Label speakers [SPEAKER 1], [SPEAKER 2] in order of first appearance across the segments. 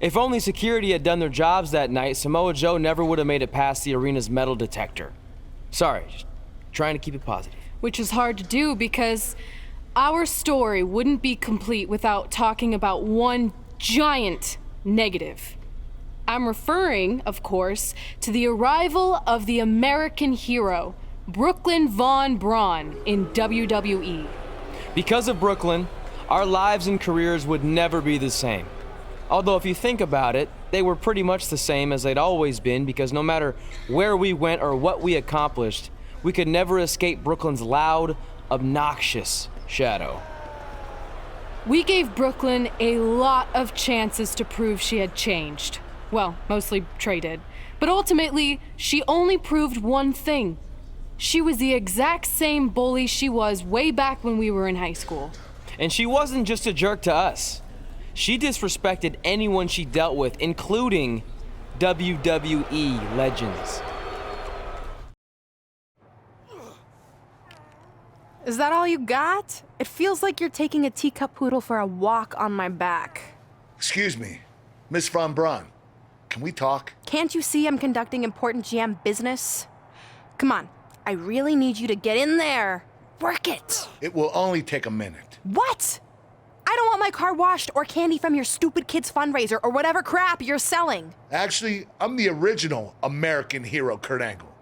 [SPEAKER 1] If only security had done their jobs that night, Samoa Joe never would have made it past the arena's metal detector. Sorry, just trying to keep it positive.
[SPEAKER 2] Which is hard to do because our story wouldn't be complete without talking about one giant negative. I'm referring, of course, to the arrival of the American hero, Brooklyn Von Braun, in WWE.
[SPEAKER 1] Because of Brooklyn, our lives and careers would never be the same. Although if you think about it, they were pretty much the same as they'd always been, because no matter where we went or what we accomplished, we could never escape Brooklyn's loud, obnoxious shadow.
[SPEAKER 2] We gave Brooklyn a lot of chances to prove she had changed. Well, mostly Trey did. But ultimately, she only proved one thing. She was the exact same bully she was way back when we were in high school.
[SPEAKER 1] And she wasn't just a jerk to us. She disrespected anyone she dealt with, including WWE legends.
[SPEAKER 3] Is that all you got? It feels like you're taking a teacup poodle for a walk on my back.
[SPEAKER 4] Excuse me, Miss Von Braun. Can we talk?
[SPEAKER 3] Can't you see I'm conducting important GM business? Come on, I really need you to get in there. Work it.
[SPEAKER 4] It will only take a minute.
[SPEAKER 3] What? I don't want my car washed or candy from your stupid kids fundraiser or whatever crap you're selling.
[SPEAKER 4] Actually, I'm the original American hero, Kurt Angle.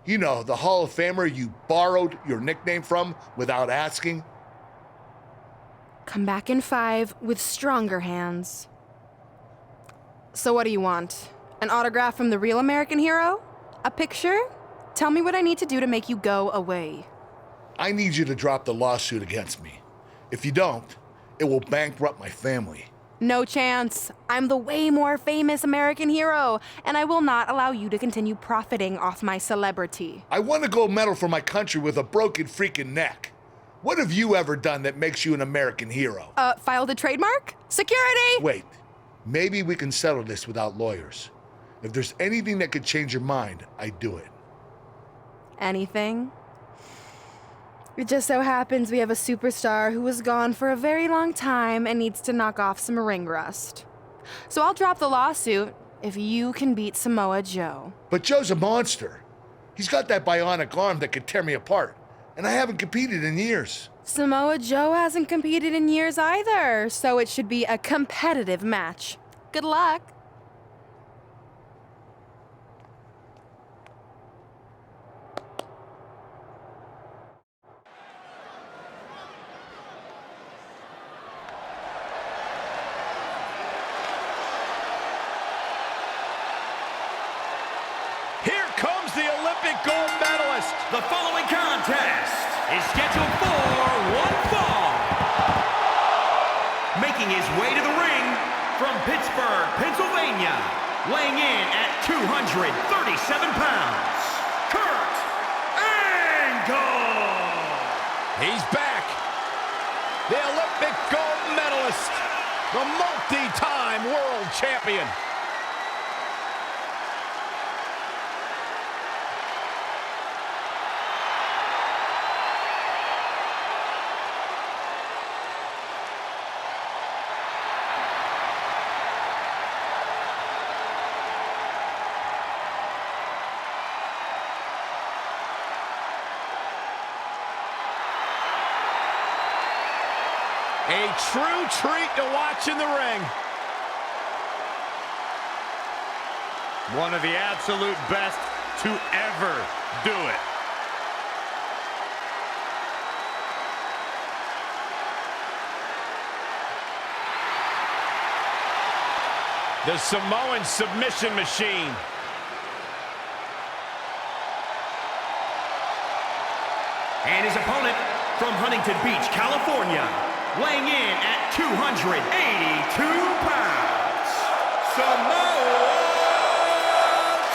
[SPEAKER 4] You know, the Hall of Famer you borrowed your nickname from without asking.
[SPEAKER 3] Come back in 5 with stronger hands. So what do you want? An autograph from the real American hero? A picture? Tell me what I need to do to make you go away.
[SPEAKER 4] I need you to drop the lawsuit against me. If you don't, it will bankrupt my family.
[SPEAKER 3] No chance. I'm the way more famous American hero, and I will not allow you to continue profiting off my celebrity.
[SPEAKER 4] I won a gold medal for my country with a broken freaking neck. What have you ever done that makes you an American hero?
[SPEAKER 3] Filed a trademark? Security!
[SPEAKER 4] Wait, maybe we can settle this without lawyers. If there's anything that could change your mind, I'd do it.
[SPEAKER 3] Anything? It just so happens we have a superstar who was gone for a very long time and needs to knock off some ring rust. So I'll drop the lawsuit if you can beat Samoa Joe.
[SPEAKER 4] But Joe's a monster. He's got that bionic arm that could tear me apart, and I haven't competed in years.
[SPEAKER 3] Samoa Joe hasn't competed in years either, so it should be a competitive match. Good luck.
[SPEAKER 5] Here comes the Olympic gold medalist. The following contest is scheduled for one fall. Making his way to the ring from Pittsburgh, Pennsylvania, weighing in at 237 pounds, Kurt Angle.
[SPEAKER 6] He's back. The Olympic gold medalist, the multi-time world champion. A true treat to watch in the ring. One of the absolute best to ever do it. The Samoan submission machine.
[SPEAKER 5] And his opponent from Huntington Beach, California, weighing in at 282 pounds, Samoa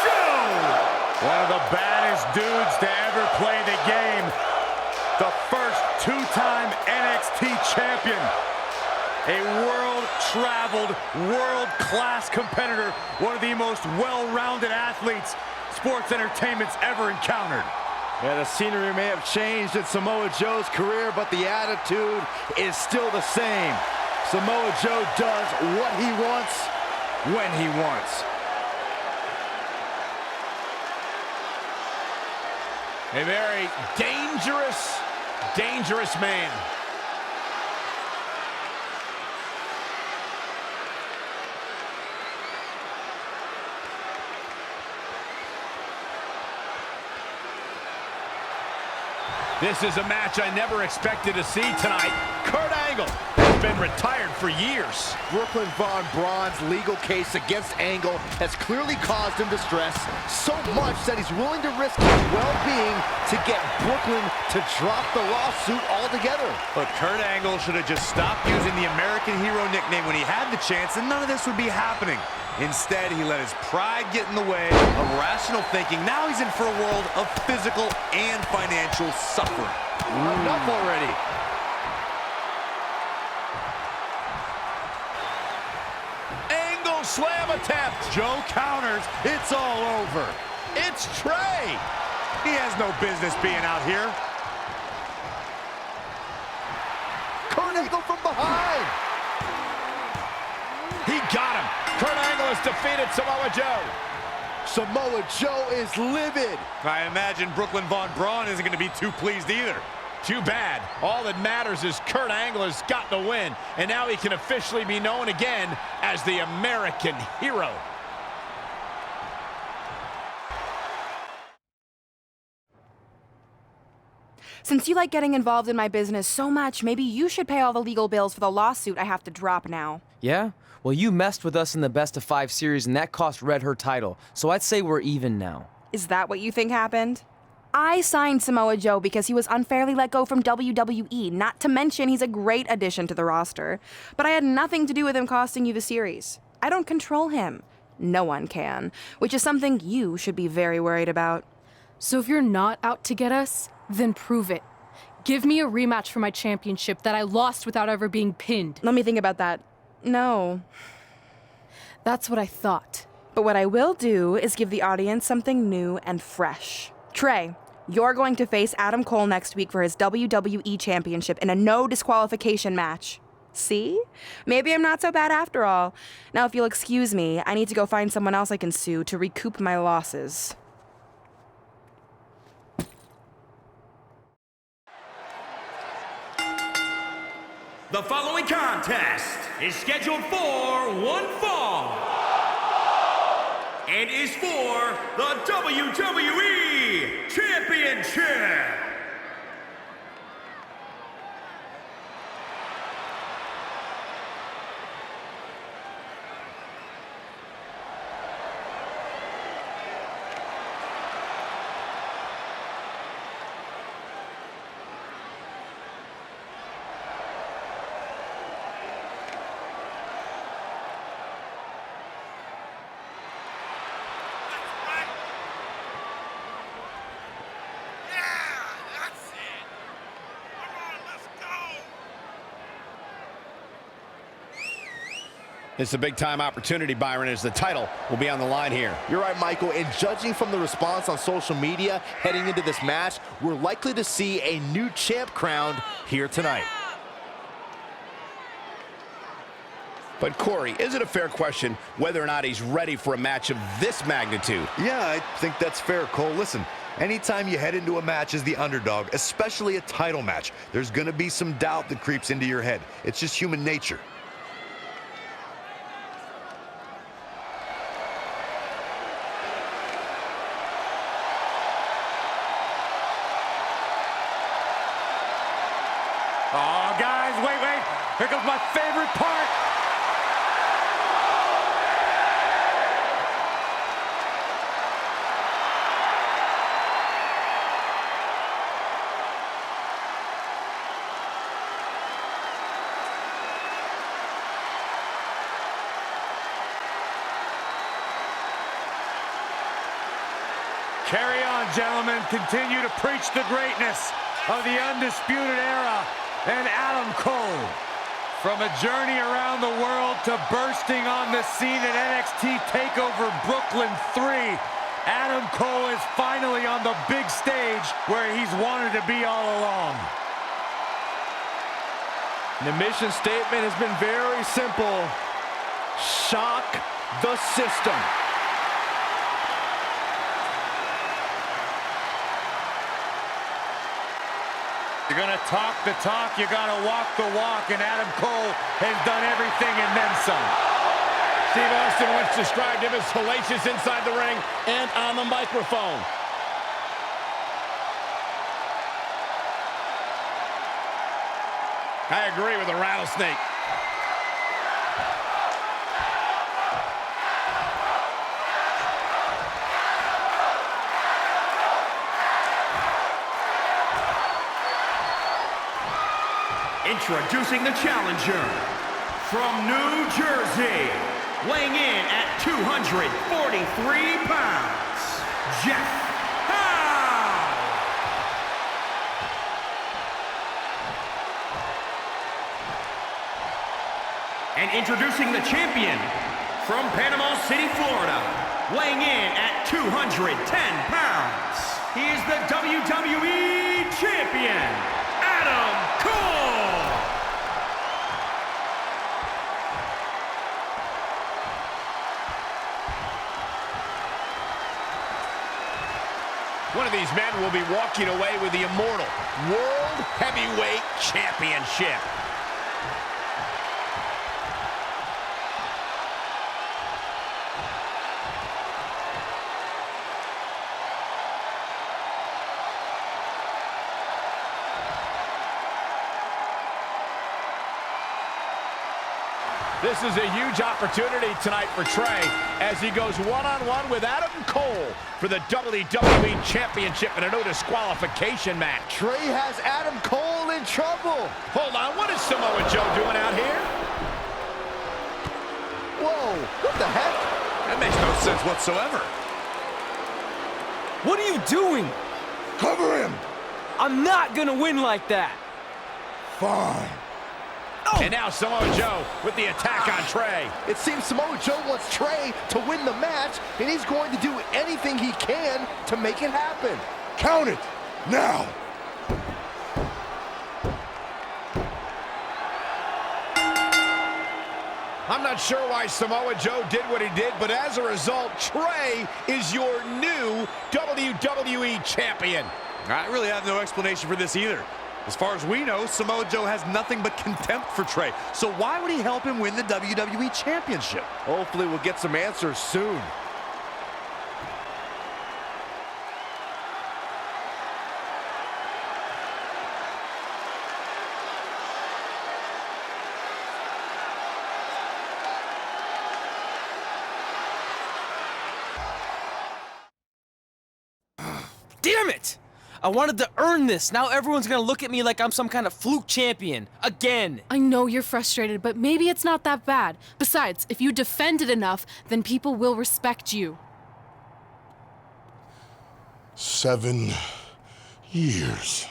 [SPEAKER 5] Joe.
[SPEAKER 6] One of the baddest dudes to ever play the game. The first two-time NXT champion. A world-traveled, world-class competitor. One of the most well-rounded athletes sports entertainment's ever encountered.
[SPEAKER 7] Yeah, the scenery may have changed in Samoa Joe's career, but the attitude is still the same. Samoa Joe does what he wants, when he wants.
[SPEAKER 5] A very dangerous, dangerous man. This is a match I never expected to see tonight. Kurt Angle has been retired for years.
[SPEAKER 7] Brooklyn Von Braun's legal case against Angle has clearly caused him distress, so much that he's willing to risk his well-being to get Brooklyn to drop the lawsuit altogether.
[SPEAKER 6] But Kurt Angle should have just stopped using the American Hero nickname when he had the chance, and none of this would be happening. Instead, he let his pride get in the way of rational thinking. Now he's in for a world of physical and financial suffering.
[SPEAKER 7] Enough already.
[SPEAKER 5] Angle slam attempt.
[SPEAKER 6] Joe counters. It's all over.
[SPEAKER 5] It's Trey.
[SPEAKER 6] He has no business being out here.
[SPEAKER 7] Kurt Angle from behind.
[SPEAKER 5] He got him. Kurt Angle has defeated Samoa Joe.
[SPEAKER 7] Samoa Joe is livid.
[SPEAKER 6] I imagine Brooklyn Von Braun isn't going to be too pleased either.
[SPEAKER 5] Too bad. All that matters is Kurt Angle has gotten a win, and now he can officially be known again as the American Hero.
[SPEAKER 3] Since you like getting involved in my business so much, maybe you should pay all the legal bills for the lawsuit I have to drop now.
[SPEAKER 1] Yeah? Well, you messed with us in the Best of 5 series, and that cost Red her title, so I'd say we're even now.
[SPEAKER 3] Is that what you think happened? I signed Samoa Joe because he was unfairly let go from WWE, not to mention he's a great addition to the roster. But I had nothing to do with him costing you the series. I don't control him. No one can, which is something you should be very worried about.
[SPEAKER 2] So if you're not out to get us, then prove it. Give me a rematch for my championship that I lost without ever being pinned.
[SPEAKER 3] Let me think about that. No.
[SPEAKER 2] That's what I thought.
[SPEAKER 3] But what I will do is give the audience something new and fresh. Trey, you're going to face Adam Cole next week for his WWE Championship in a no disqualification match. See? Maybe I'm not so bad after all. Now, if you'll excuse me, I need to go find someone else I can sue to recoup my losses.
[SPEAKER 5] The following contest is scheduled for one fall and is for the WWE Championship. It's a big-time opportunity, Byron, as the title will be on the line here.
[SPEAKER 7] You're right, Michael, and judging from the response on social media heading into this match, we're likely to see a new champ crowned here tonight.
[SPEAKER 5] But Corey, is it a fair question whether or not he's ready for a match of this magnitude?
[SPEAKER 8] Yeah, I think that's fair, Cole. Listen, anytime you head into a match as the underdog, especially a title match, there's going to be some doubt that creeps into your head. It's just human nature.
[SPEAKER 6] Oh, guys, wait. Here comes my favorite part. Carry on, gentlemen. Continue to preach the greatness of the Undisputed Era and Adam Cole. From a journey around the world to bursting on the scene at NXT TakeOver Brooklyn 3, Adam Cole is finally on the big stage where he's wanted to be all along.
[SPEAKER 7] The mission statement has been very simple. Shock, the system.
[SPEAKER 6] You're going to talk the talk, you got to walk the walk, and Adam Cole has done everything and then some.
[SPEAKER 9] Steve Austin once described him as hellacious inside the ring and on the microphone. I agree with the rattlesnake.
[SPEAKER 5] Introducing the challenger from New Jersey, weighing in at 243 pounds, Jeff Howe. And introducing the champion from Panama City, Florida, weighing in at 210 pounds, he is the WWE champion, Adam Cole.
[SPEAKER 9] One of these men will be walking away with the immortal World Heavyweight Championship. This is a huge opportunity tonight for Trey as he goes one-on-one with Adam Cole for the WWE Championship in a no disqualification match.
[SPEAKER 7] Trey has Adam Cole in trouble.
[SPEAKER 9] Hold on, what is Samoa Joe doing out here?
[SPEAKER 7] Whoa, what the heck?
[SPEAKER 8] That makes no sense whatsoever.
[SPEAKER 1] What are you doing?
[SPEAKER 4] Cover him!
[SPEAKER 1] I'm not gonna win like that.
[SPEAKER 4] Fine.
[SPEAKER 9] And now Samoa Joe with the attack on Trey.
[SPEAKER 7] It seems Samoa Joe wants Trey to win the match, and he's going to do anything he can to make it happen.
[SPEAKER 4] Count it! Now!
[SPEAKER 9] I'm not sure why Samoa Joe did what he did, but as a result, Trey is your new WWE Champion.
[SPEAKER 8] I really have no explanation for this either. As far as we know, Samoa Joe has nothing but contempt for Trey. So why would he help him win the WWE Championship?
[SPEAKER 7] Hopefully we'll get some answers soon.
[SPEAKER 1] Damn it! I wanted to earn this. Now everyone's gonna look at me like I'm some kind of fluke champion. Again.
[SPEAKER 2] I know you're frustrated, but maybe it's not that bad. Besides, if you defend it enough, then people will respect you.
[SPEAKER 10] 7 years.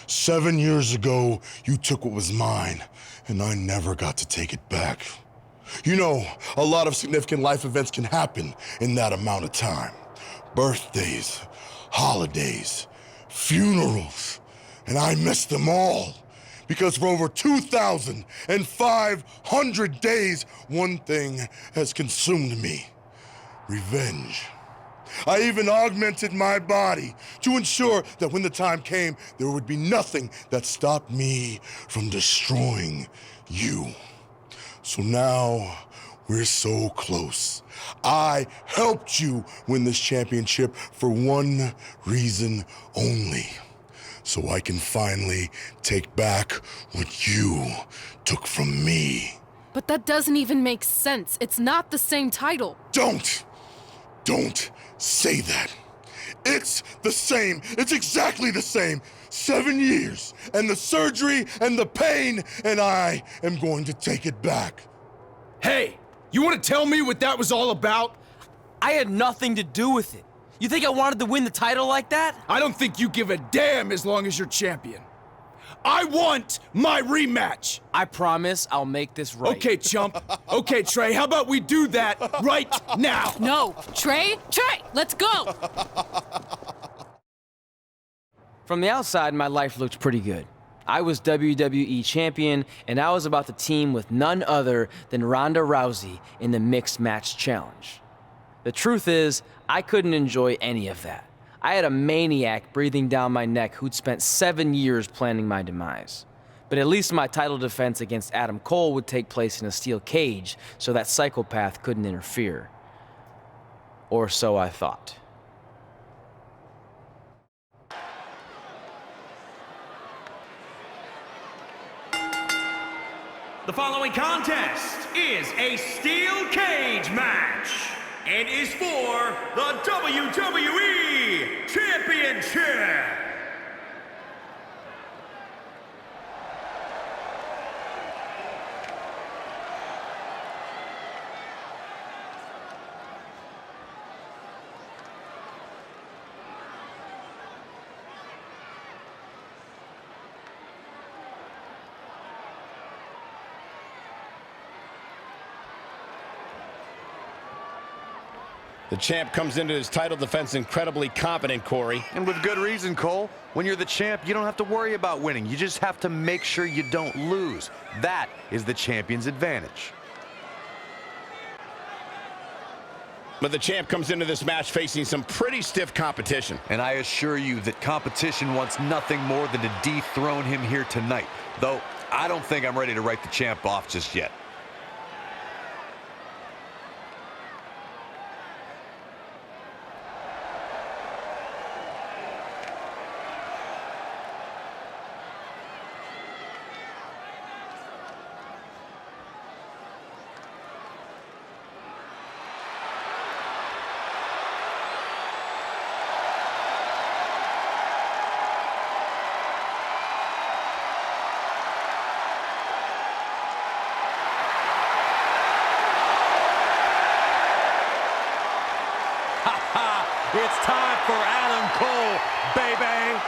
[SPEAKER 10] 7 years ago, you took what was mine, and I never got to take it back. You know, a lot of significant life events can happen in that amount of time. Birthdays, holidays, funerals, and I missed them all. Because for over 2,500 days, one thing has consumed me: revenge. I even augmented my body to ensure that when the time came, there would be nothing that stopped me from destroying you. So now, we're so close. I helped you win this championship for one reason only: so I can finally take back what you took from me.
[SPEAKER 2] But that doesn't even make sense. It's not the same title.
[SPEAKER 10] Don't say that. It's the same. It's exactly the same. 7 years, and the surgery, and the pain, and I am going to take it back.
[SPEAKER 11] Hey, you want to tell me what that was all about?
[SPEAKER 1] I had nothing to do with it. You think I wanted to win the title like that?
[SPEAKER 11] I don't think you give a damn as long as you're champion. I want my rematch.
[SPEAKER 1] I promise I'll make this right.
[SPEAKER 11] Okay, chump. Okay, Trey, how about we do that right now?
[SPEAKER 2] No, Trey, let's go.
[SPEAKER 1] From the outside, my life looked pretty good. I was WWE Champion, and I was about to team with none other than Ronda Rousey in the Mixed Match Challenge. The truth is, I couldn't enjoy any of that. I had a maniac breathing down my neck who'd spent 7 years planning my demise. But at least my title defense against Adam Cole would take place in a steel cage, so that psychopath couldn't interfere. Or so I thought.
[SPEAKER 5] The following contest is a steel cage match and is for the WWE Championship.
[SPEAKER 9] The champ comes into his title defense incredibly confident, Corey.
[SPEAKER 8] And with good reason, Cole. When you're the champ, you don't have to worry about winning. You just have to make sure you don't lose. That is the champion's advantage.
[SPEAKER 9] But the champ comes into this match facing some pretty stiff competition.
[SPEAKER 8] And I assure you that competition wants nothing more than to dethrone him here tonight. Though, I don't think I'm ready to write the champ off just yet.
[SPEAKER 6] It's time for Adam Cole, baby.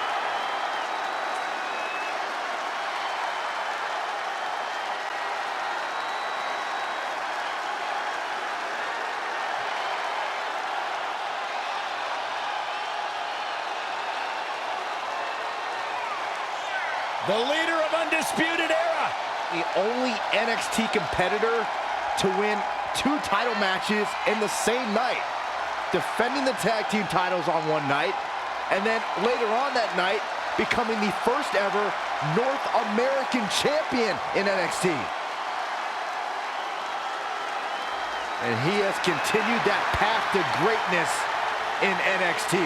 [SPEAKER 9] The leader of Undisputed Era.
[SPEAKER 7] The only NXT competitor to win 2 title matches in the same night. Defending the tag team titles on one night, and then later on that night, becoming the first ever North American champion in NXT. And he has continued that path to greatness in NXT.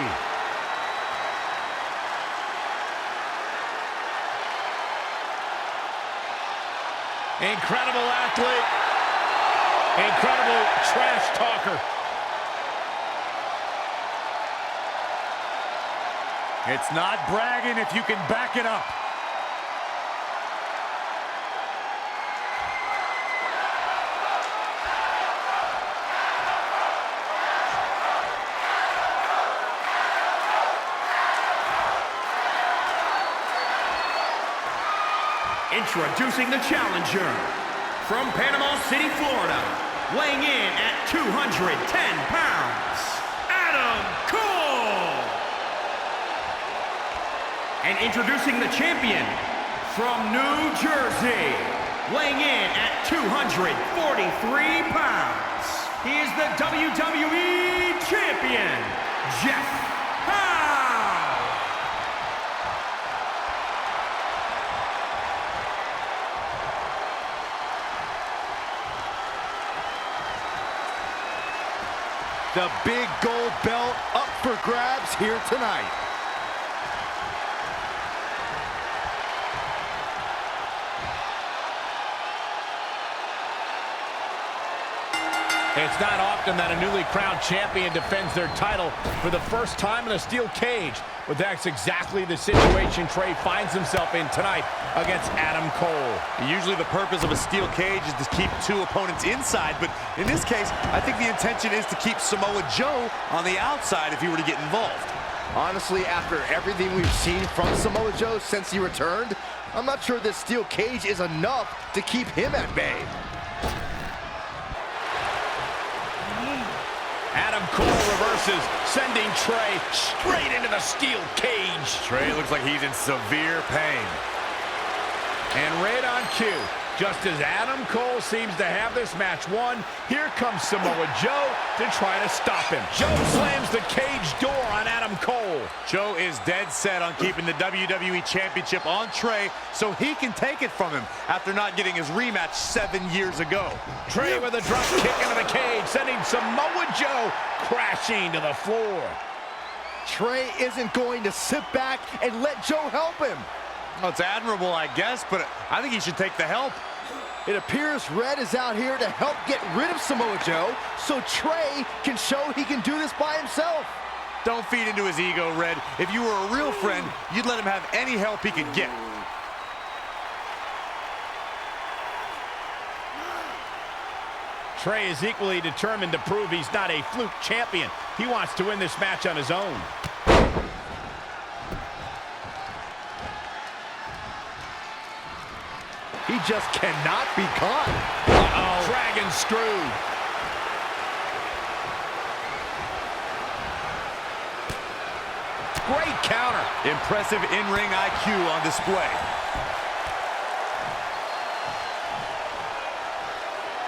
[SPEAKER 9] Incredible athlete. Incredible trash talker.
[SPEAKER 6] It's not bragging if you can back it up.
[SPEAKER 5] Introducing the challenger from Panama City, Florida, weighing in at 210 pounds, Adam Cole. And introducing the champion from New Jersey, weighing in at 243 pounds, he is the WWE Champion, Jeff Howe.
[SPEAKER 7] The big gold belt up for grabs here tonight.
[SPEAKER 9] It's not often that a newly crowned champion defends their title for the first time in a steel cage, but that's exactly the situation Trey finds himself in tonight against Adam Cole.
[SPEAKER 8] Usually the purpose of a steel cage is to keep 2 opponents inside, but in this case, I think the intention is to keep Samoa Joe on the outside if he were to get involved.
[SPEAKER 7] Honestly, after everything we've seen from Samoa Joe since he returned, I'm not sure this steel cage is enough to keep him at bay.
[SPEAKER 9] Adam Cole reverses, sending Trey straight into the steel cage.
[SPEAKER 8] Trey looks like he's in severe pain.
[SPEAKER 9] And right on cue, just as Adam Cole seems to have this match won, here comes Samoa Joe to try to stop him. Joe slams the cage door on Adam Cole.
[SPEAKER 6] Joe is dead set on keeping the WWE Championship on Trey so he can take it from him after not getting his rematch 7 years ago.
[SPEAKER 9] Trey with a drop kick into the cage, sending Samoa Joe crashing to the floor.
[SPEAKER 7] Trey isn't going to sit back and let Joe help him.
[SPEAKER 6] Well, it's admirable, I guess, but I think he should take the help.
[SPEAKER 7] It appears Red is out here to help get rid of Samoa Joe so Trey can show he can do this by himself.
[SPEAKER 6] Don't feed into his ego, Red. If you were a real friend, you'd let him have any help he could get.
[SPEAKER 9] Trey is equally determined to prove he's not a fluke champion. He wants to win this match on his own.
[SPEAKER 7] He just cannot be caught.
[SPEAKER 9] Uh-oh. Dragon screw. Great counter.
[SPEAKER 6] Impressive in-ring IQ on display.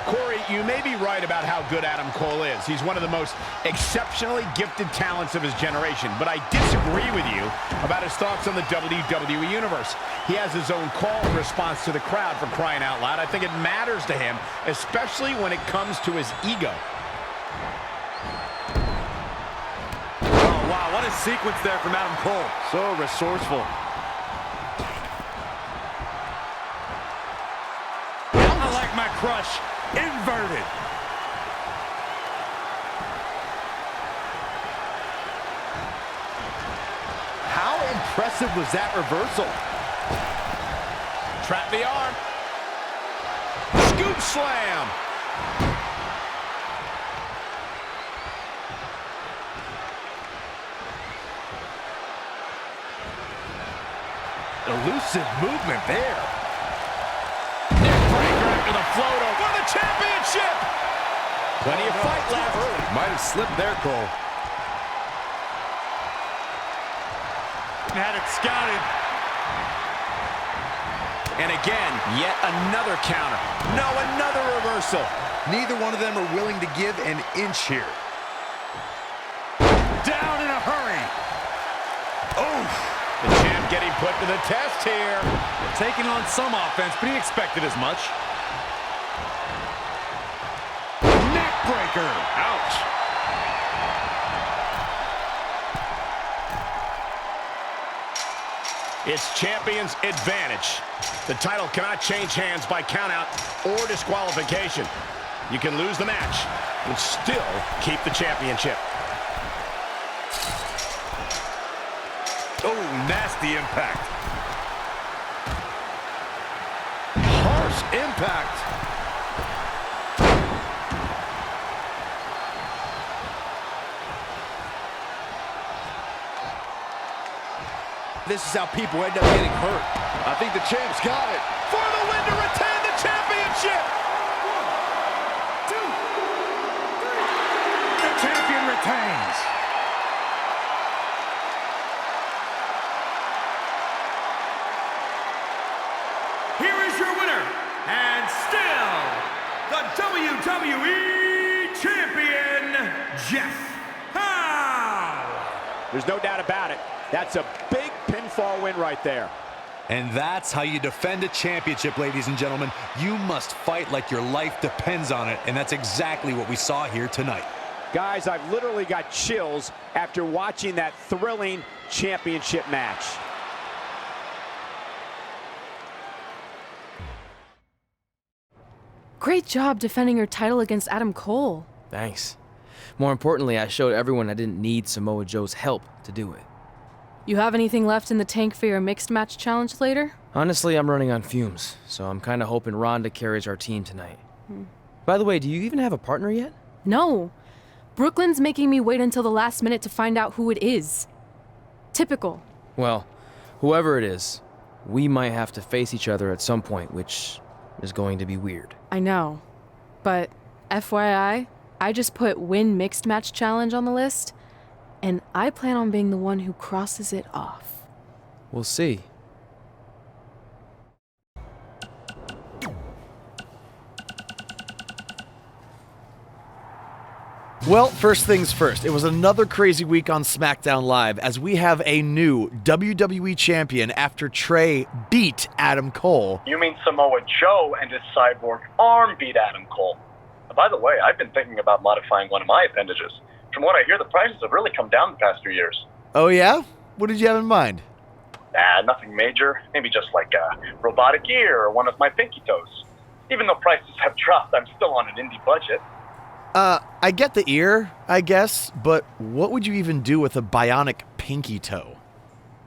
[SPEAKER 9] Corey, you may be right about how good Adam Cole is. He's one of the most exceptionally gifted talents of his generation, but I disagree with you about his thoughts on the WWE Universe. He has his own call in response to the crowd, for crying out loud. I think it matters to him, especially when it comes to his ego.
[SPEAKER 6] Oh, wow, what a sequence there from Adam Cole.
[SPEAKER 7] So resourceful.
[SPEAKER 6] I like my crush. Inverted.
[SPEAKER 7] How impressive was that reversal?
[SPEAKER 9] Trap the arm. Scoop slam.
[SPEAKER 7] Elusive movement there.
[SPEAKER 9] Neckbreaker after the float over the championship. Plenty of fight left.
[SPEAKER 8] Might have slipped there, Cole.
[SPEAKER 6] Had it scouted.
[SPEAKER 9] And again, yet another counter. No, another reversal.
[SPEAKER 8] Neither one of them are willing to give an inch here.
[SPEAKER 6] Down in a hurry.
[SPEAKER 9] Oh, the champ getting put to the test here.
[SPEAKER 6] Taking on some offense, but he expected as much.
[SPEAKER 9] Neckbreaker. Ouch. It's champion's advantage. The title cannot change hands by countout or disqualification. You can lose the match and still keep the championship.
[SPEAKER 6] Oh, nasty impact.
[SPEAKER 7] Harsh impact. This is how people end up getting hurt. I think the champ's got it.
[SPEAKER 9] For the win to retain the championship.
[SPEAKER 6] 1, 2, 3. The champion retains.
[SPEAKER 5] Here is your winner, and still the WWE Champion, Jeff Howe.
[SPEAKER 9] There's no doubt about it. That's a big pinfall win right there.
[SPEAKER 8] And that's how you defend a championship, ladies and gentlemen. You must fight like your life depends on it, and that's exactly what we saw here tonight.
[SPEAKER 12] Guys, I've literally got chills after watching that thrilling championship match.
[SPEAKER 2] Great job defending your title against Adam Cole.
[SPEAKER 1] Thanks. More importantly, I showed everyone I didn't need Samoa Joe's help to do it.
[SPEAKER 2] You have anything left in the tank for your mixed match challenge later?
[SPEAKER 1] Honestly, I'm running on fumes, so I'm kind of hoping Rhonda carries our team tonight. By the way, do you even have a partner yet?
[SPEAKER 2] No. Brooklyn's making me wait until the last minute to find out who it is. Typical.
[SPEAKER 1] Well, whoever it is, we might have to face each other at some point, which is going to be weird.
[SPEAKER 2] I know. But FYI, I just put win mixed match challenge on the list, and I plan on being the one who crosses it off.
[SPEAKER 1] We'll see.
[SPEAKER 13] Well, first things first, it was another crazy week on SmackDown Live as we have a new WWE champion after Trey beat Adam Cole.
[SPEAKER 14] You mean Samoa Joe and his cyborg arm beat Adam Cole? By the way, I've been thinking about modifying one of my appendages. From what I hear, the prices have really come down the past few years.
[SPEAKER 13] Oh yeah? What did you have in mind?
[SPEAKER 14] Nothing major. Maybe just like a robotic ear or one of my pinky toes. Even though prices have dropped, I'm still on an indie budget.
[SPEAKER 13] I get the ear, I guess, but what would you even do with a bionic pinky toe?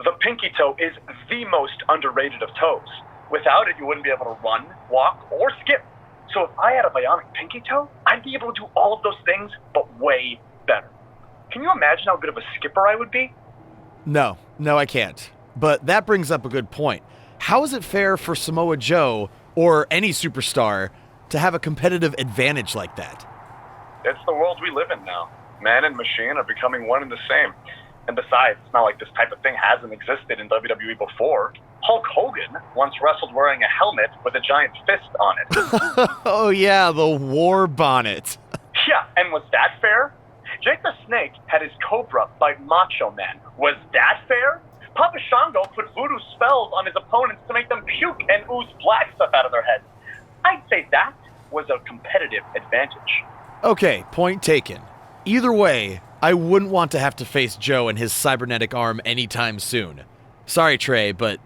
[SPEAKER 14] The pinky toe is the most underrated of toes. Without it, you wouldn't be able to run, walk, or skip. So if I had a bionic pinky toe, I'd be able to do all of those things, but way better. Can you imagine how good of a skipper I would be?
[SPEAKER 13] No, I can't. But that brings up a good point. How is it fair for Samoa Joe, or any superstar, to have a competitive advantage like that?
[SPEAKER 14] It's the world we live in now. Man and machine are becoming one and the same. And besides, it's not like this type of thing hasn't existed in WWE before. Hulk Hogan once wrestled wearing a helmet with a giant fist on it.
[SPEAKER 13] Oh yeah, the war bonnet.
[SPEAKER 14] Yeah, and was that fair? Jake the Snake had his Cobra bite Macho Man. Was that fair? Papa Shango put voodoo spells on his opponents to make them puke and ooze black stuff out of their heads. I'd say that was a competitive advantage.
[SPEAKER 13] Okay, point taken. Either way, I wouldn't want to have to face Joe and his cybernetic arm anytime soon. Sorry, Trey, but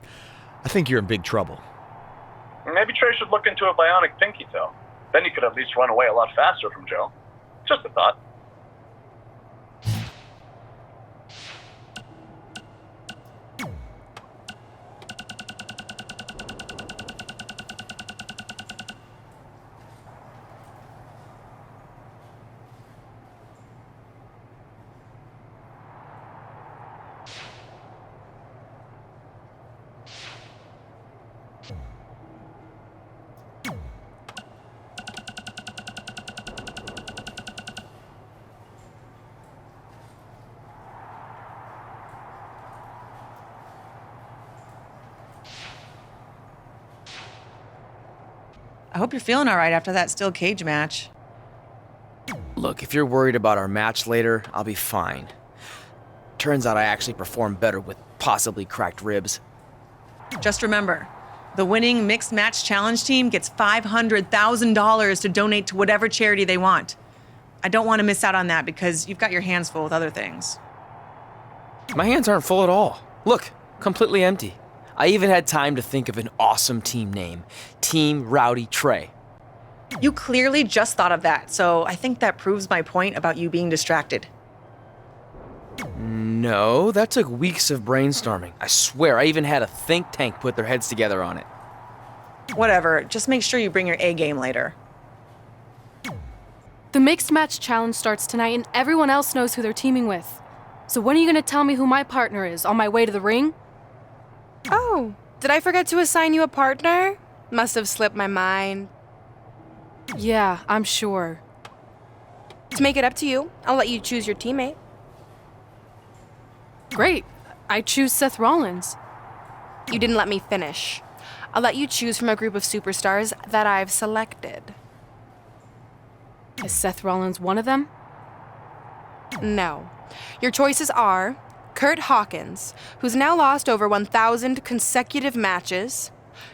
[SPEAKER 13] I think you're in big trouble.
[SPEAKER 14] Maybe Trey should look into a bionic pinky toe. Then he could at least run away a lot faster from Joe. Just a thought.
[SPEAKER 15] I hope you're feeling all right after that steel cage match.
[SPEAKER 1] Look, if you're worried about our match later, I'll be fine. Turns out I actually performed better with possibly cracked ribs.
[SPEAKER 15] Just remember, the winning mixed match challenge team gets $500,000 to donate to whatever charity they want. I don't want to miss out on that because you've got your hands full with other things.
[SPEAKER 1] My hands aren't full at all. Look, completely empty. I even had time to think of an awesome team name. Team Rowdy Trey.
[SPEAKER 15] You clearly just thought of that, so I think that proves my point about you being distracted.
[SPEAKER 1] No, that took weeks of brainstorming. I swear, I even had a think tank put their heads together on it.
[SPEAKER 15] Whatever, just make sure you bring your A game later.
[SPEAKER 2] The mixed match challenge starts tonight and everyone else knows who they're teaming with. So when are you gonna tell me who my partner is on my way to the ring?
[SPEAKER 3] Oh, did I forget to assign you a partner? Must have slipped my mind.
[SPEAKER 2] Yeah, I'm sure.
[SPEAKER 3] To make it up to you, I'll let you choose your teammate.
[SPEAKER 2] Great. I choose Seth Rollins.
[SPEAKER 3] You didn't let me finish. I'll let you choose from a group of superstars that I've selected.
[SPEAKER 2] Is Seth Rollins one of them?
[SPEAKER 3] No. Your choices are Kurt Hawkins, who's now lost over 1,000 consecutive matches.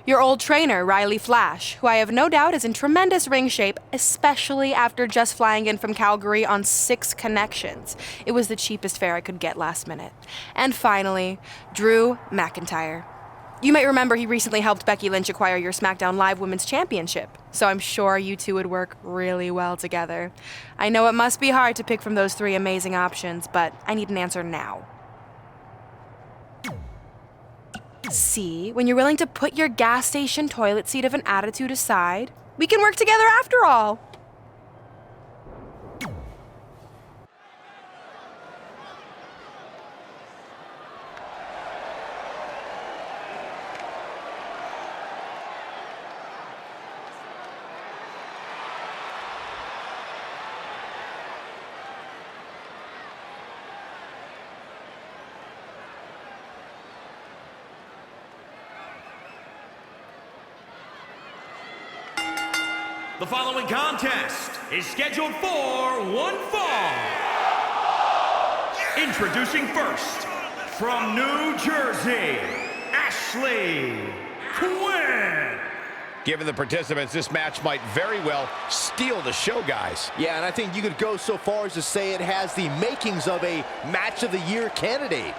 [SPEAKER 3] Your old trainer, Riley Flash, who I have no doubt is in tremendous ring shape, especially after just flying in from Calgary on 6 connections. It was the cheapest fare I could get last minute. And finally, Drew McIntyre. You might remember he recently helped Becky Lynch acquire your SmackDown Live Women's Championship, so I'm sure you two would work really well together. I know it must be hard to pick from those 3 amazing options, but I need an answer now. See, when you're willing to put your gas station toilet seat of an attitude aside, we can work together after all.
[SPEAKER 5] The following contest is scheduled for one fall Introducing first, from New Jersey, Ashley Quinn.
[SPEAKER 9] Given the participants, this match might very well steal the show, guys.
[SPEAKER 7] Yeah, and I think you could go so far as to say it has the makings of a Match of the Year candidate.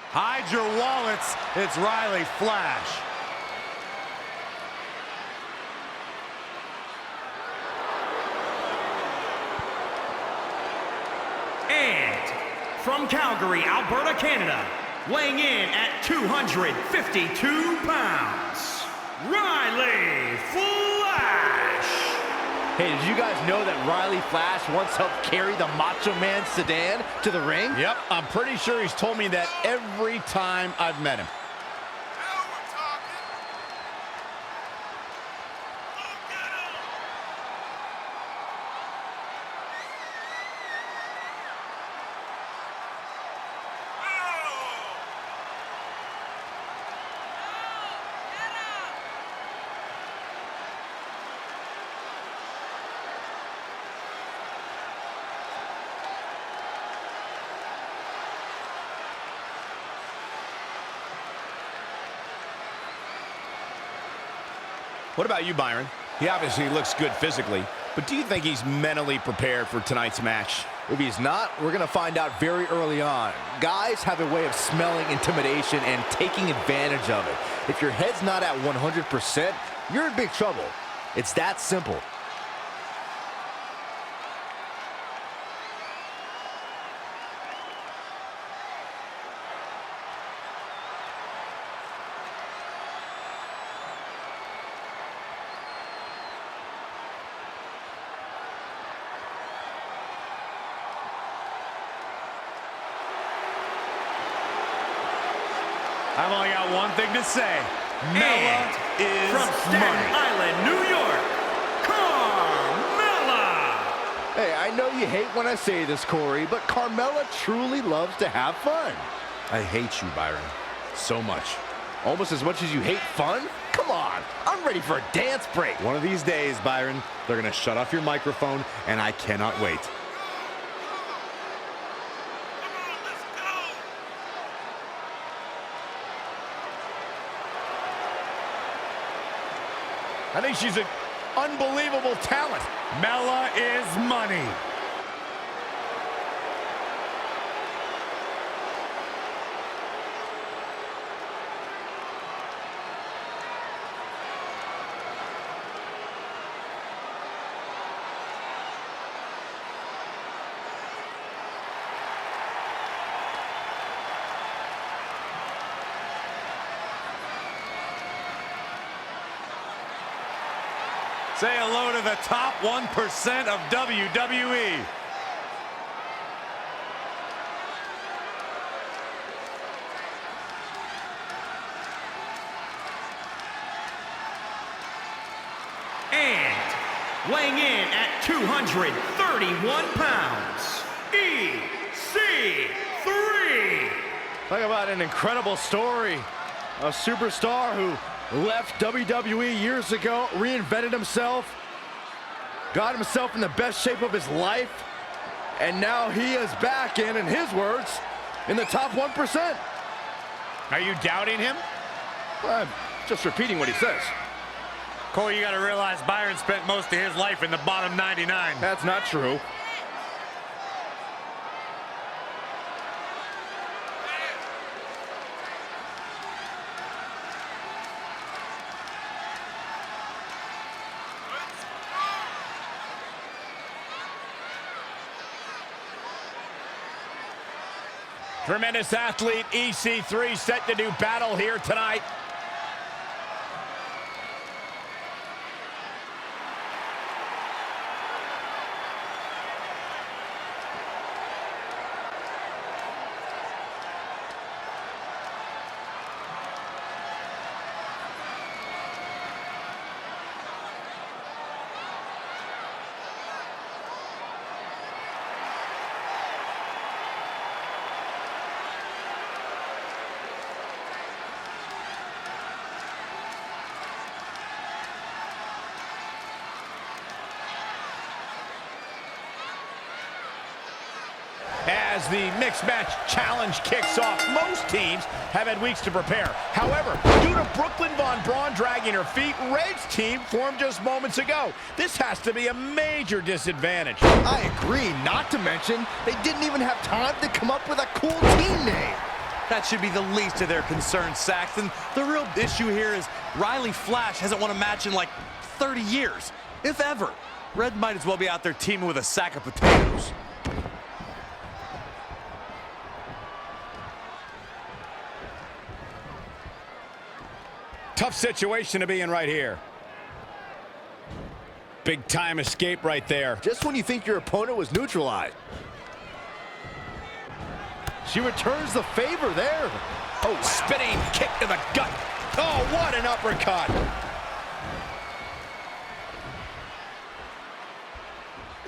[SPEAKER 6] Hide your wallets, it's Riley Flash.
[SPEAKER 5] And from Calgary, Alberta, Canada, weighing in at 252 pounds, Riley Flash.
[SPEAKER 7] Hey, did you guys know that Riley Flash once helped carry the Macho Man sedan to the ring?
[SPEAKER 9] Yep, I'm pretty sure he's told me that every time I've met him. What about you, Byron? He obviously looks good physically, but do you think he's mentally prepared for tonight's match?
[SPEAKER 7] If he's not, we're going to find out very early on. Guys have a way of smelling intimidation and taking advantage of it. If your head's not at 100%, you're in big trouble. It's that simple.
[SPEAKER 6] I've only got one thing to say. Mella is
[SPEAKER 5] from Staten
[SPEAKER 6] money.
[SPEAKER 5] Island, New York, Carmella.
[SPEAKER 7] Hey, I know you hate when I say this, Corey, but Carmella truly loves to have fun.
[SPEAKER 6] I hate you, Byron, so much.
[SPEAKER 7] Almost as much as you hate fun? Come on, I'm ready for a dance break.
[SPEAKER 6] One of these days, Byron, they're gonna shut off your microphone, and I cannot wait.
[SPEAKER 9] I think she's an unbelievable talent.
[SPEAKER 6] Mella is money. Say hello to the top 1% of WWE.
[SPEAKER 5] And weighing in at 231 pounds, EC3.
[SPEAKER 6] Talk about an incredible story. A superstar who left WWE years ago, reinvented himself, got himself in the best shape of his life, and now he is back in his words, in the top 1%.
[SPEAKER 9] Are you doubting him?
[SPEAKER 6] I'm just repeating what he says.
[SPEAKER 16] Corey, you got to realize Byron spent most of his life in the bottom 99.
[SPEAKER 6] That's not true.
[SPEAKER 9] Tremendous athlete EC3 set to do battle here tonight. as the mixed match challenge kicks off. Most teams have had weeks to prepare. However, due to Brooklyn Von Braun dragging her feet, Red's team formed just moments ago. This has to be a major disadvantage.
[SPEAKER 7] I agree, not to mention, they didn't even have time to come up with a cool team name.
[SPEAKER 6] That should be the least of their concerns, Saxton. The real issue here is Riley Flash hasn't won a match in like 30 years, if ever. Red might as well be out there teaming with a sack of potatoes.
[SPEAKER 9] Tough situation to be in right here. Big time escape right there.
[SPEAKER 7] Just when you think your opponent was neutralized. She returns the favor there.
[SPEAKER 9] Oh, spinning kick to the gut. Oh, what an uppercut.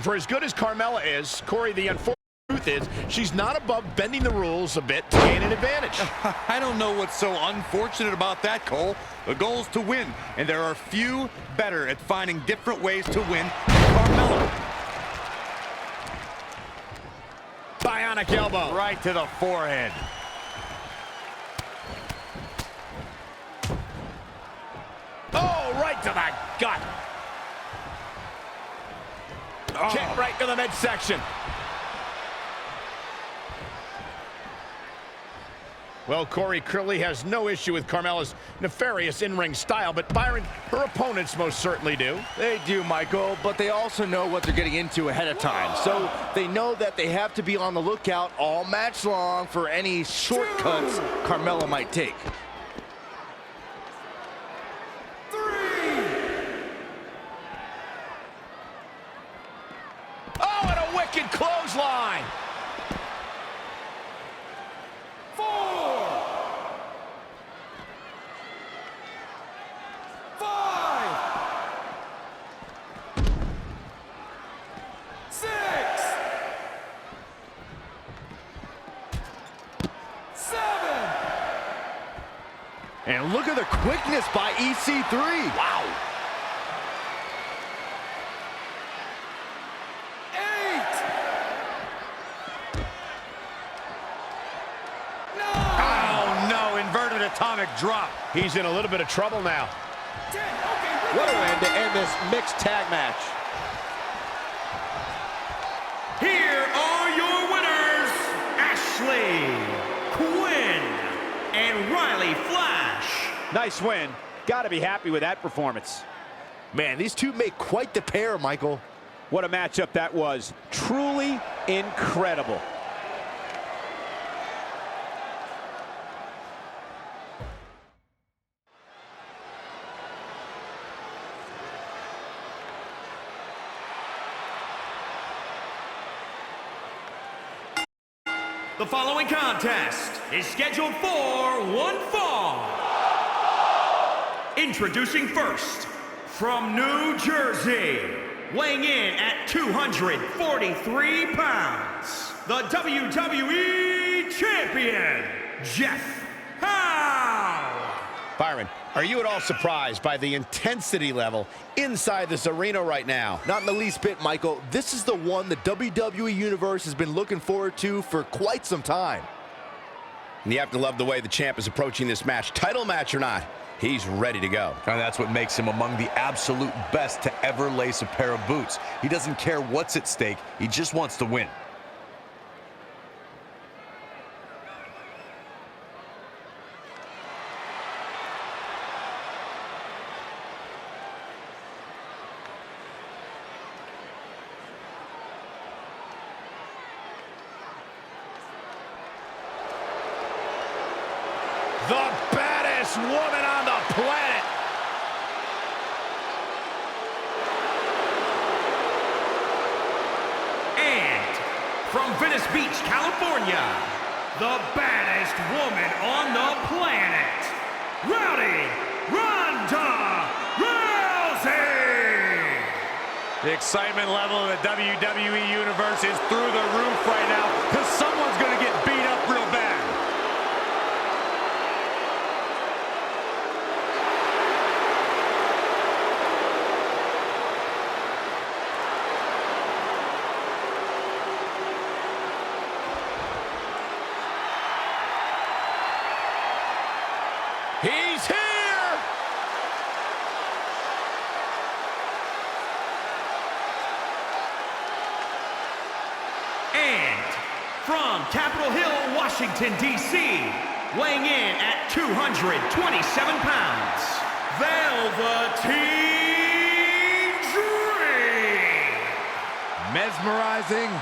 [SPEAKER 9] For as good as Carmella is, Corey, the unfortunate truth is she's not above bending the rules a bit to gain an advantage.
[SPEAKER 6] I don't know what's so unfortunate about that, Cole. The goal is to win, and there are few better at finding different ways to win than Carmella.
[SPEAKER 9] Bionic elbow.
[SPEAKER 6] Right to the forehead.
[SPEAKER 9] Oh, right to the gut. Oh. Kick right to the midsection. Well, Corey clearly has no issue with Carmella's nefarious in-ring style, but Byron, her opponents most certainly do.
[SPEAKER 7] They do, Michael, but they also know what they're getting into ahead of time. So they know that they have to be on the lookout all match long for any shortcuts Carmella might take.
[SPEAKER 9] Oh, and a wicked clothesline.
[SPEAKER 11] 4, 5, 6, 7.
[SPEAKER 7] And look at the quickness by EC3. Wow.
[SPEAKER 11] 8, 9.
[SPEAKER 6] Oh, no, inverted atomic drop.
[SPEAKER 9] He's in a little bit of trouble now.
[SPEAKER 11] 10. Okay,
[SPEAKER 7] What a way to end this mixed tag match.
[SPEAKER 5] Here are your winners, Ashley, Quinn, and Riley Flash.
[SPEAKER 12] Nice win. Got to be happy with that performance.
[SPEAKER 7] Man, these two make quite the pair, Michael.
[SPEAKER 12] What a matchup that was. Truly incredible.
[SPEAKER 5] The following contest is scheduled for one fall. Introducing first, from New Jersey, weighing in at 243 pounds, the WWE Champion, Jeff Howe.
[SPEAKER 9] Byron, are you at all surprised by the intensity level inside this arena right now?
[SPEAKER 7] Not in the least bit, Michael. This is the one the WWE Universe has been looking forward to for quite some time.
[SPEAKER 9] And you have to love the way the champ is approaching this match. Title match or not, he's ready to go.
[SPEAKER 8] And that's what makes him among the absolute best to ever lace a pair of boots. He doesn't care what's at stake. He just wants to win.
[SPEAKER 9] The baddest woman on the planet.
[SPEAKER 5] And from Venice Beach, California, the baddest woman on the planet, Rowdy Ronda Rousey.
[SPEAKER 6] The excitement level of the WWE Universe is through the roof right now because someone's going to get beat up real bad.
[SPEAKER 5] from Capitol Hill, Washington, D.C., weighing in at 227 pounds, Velveteen Dream.
[SPEAKER 6] Mesmerizing,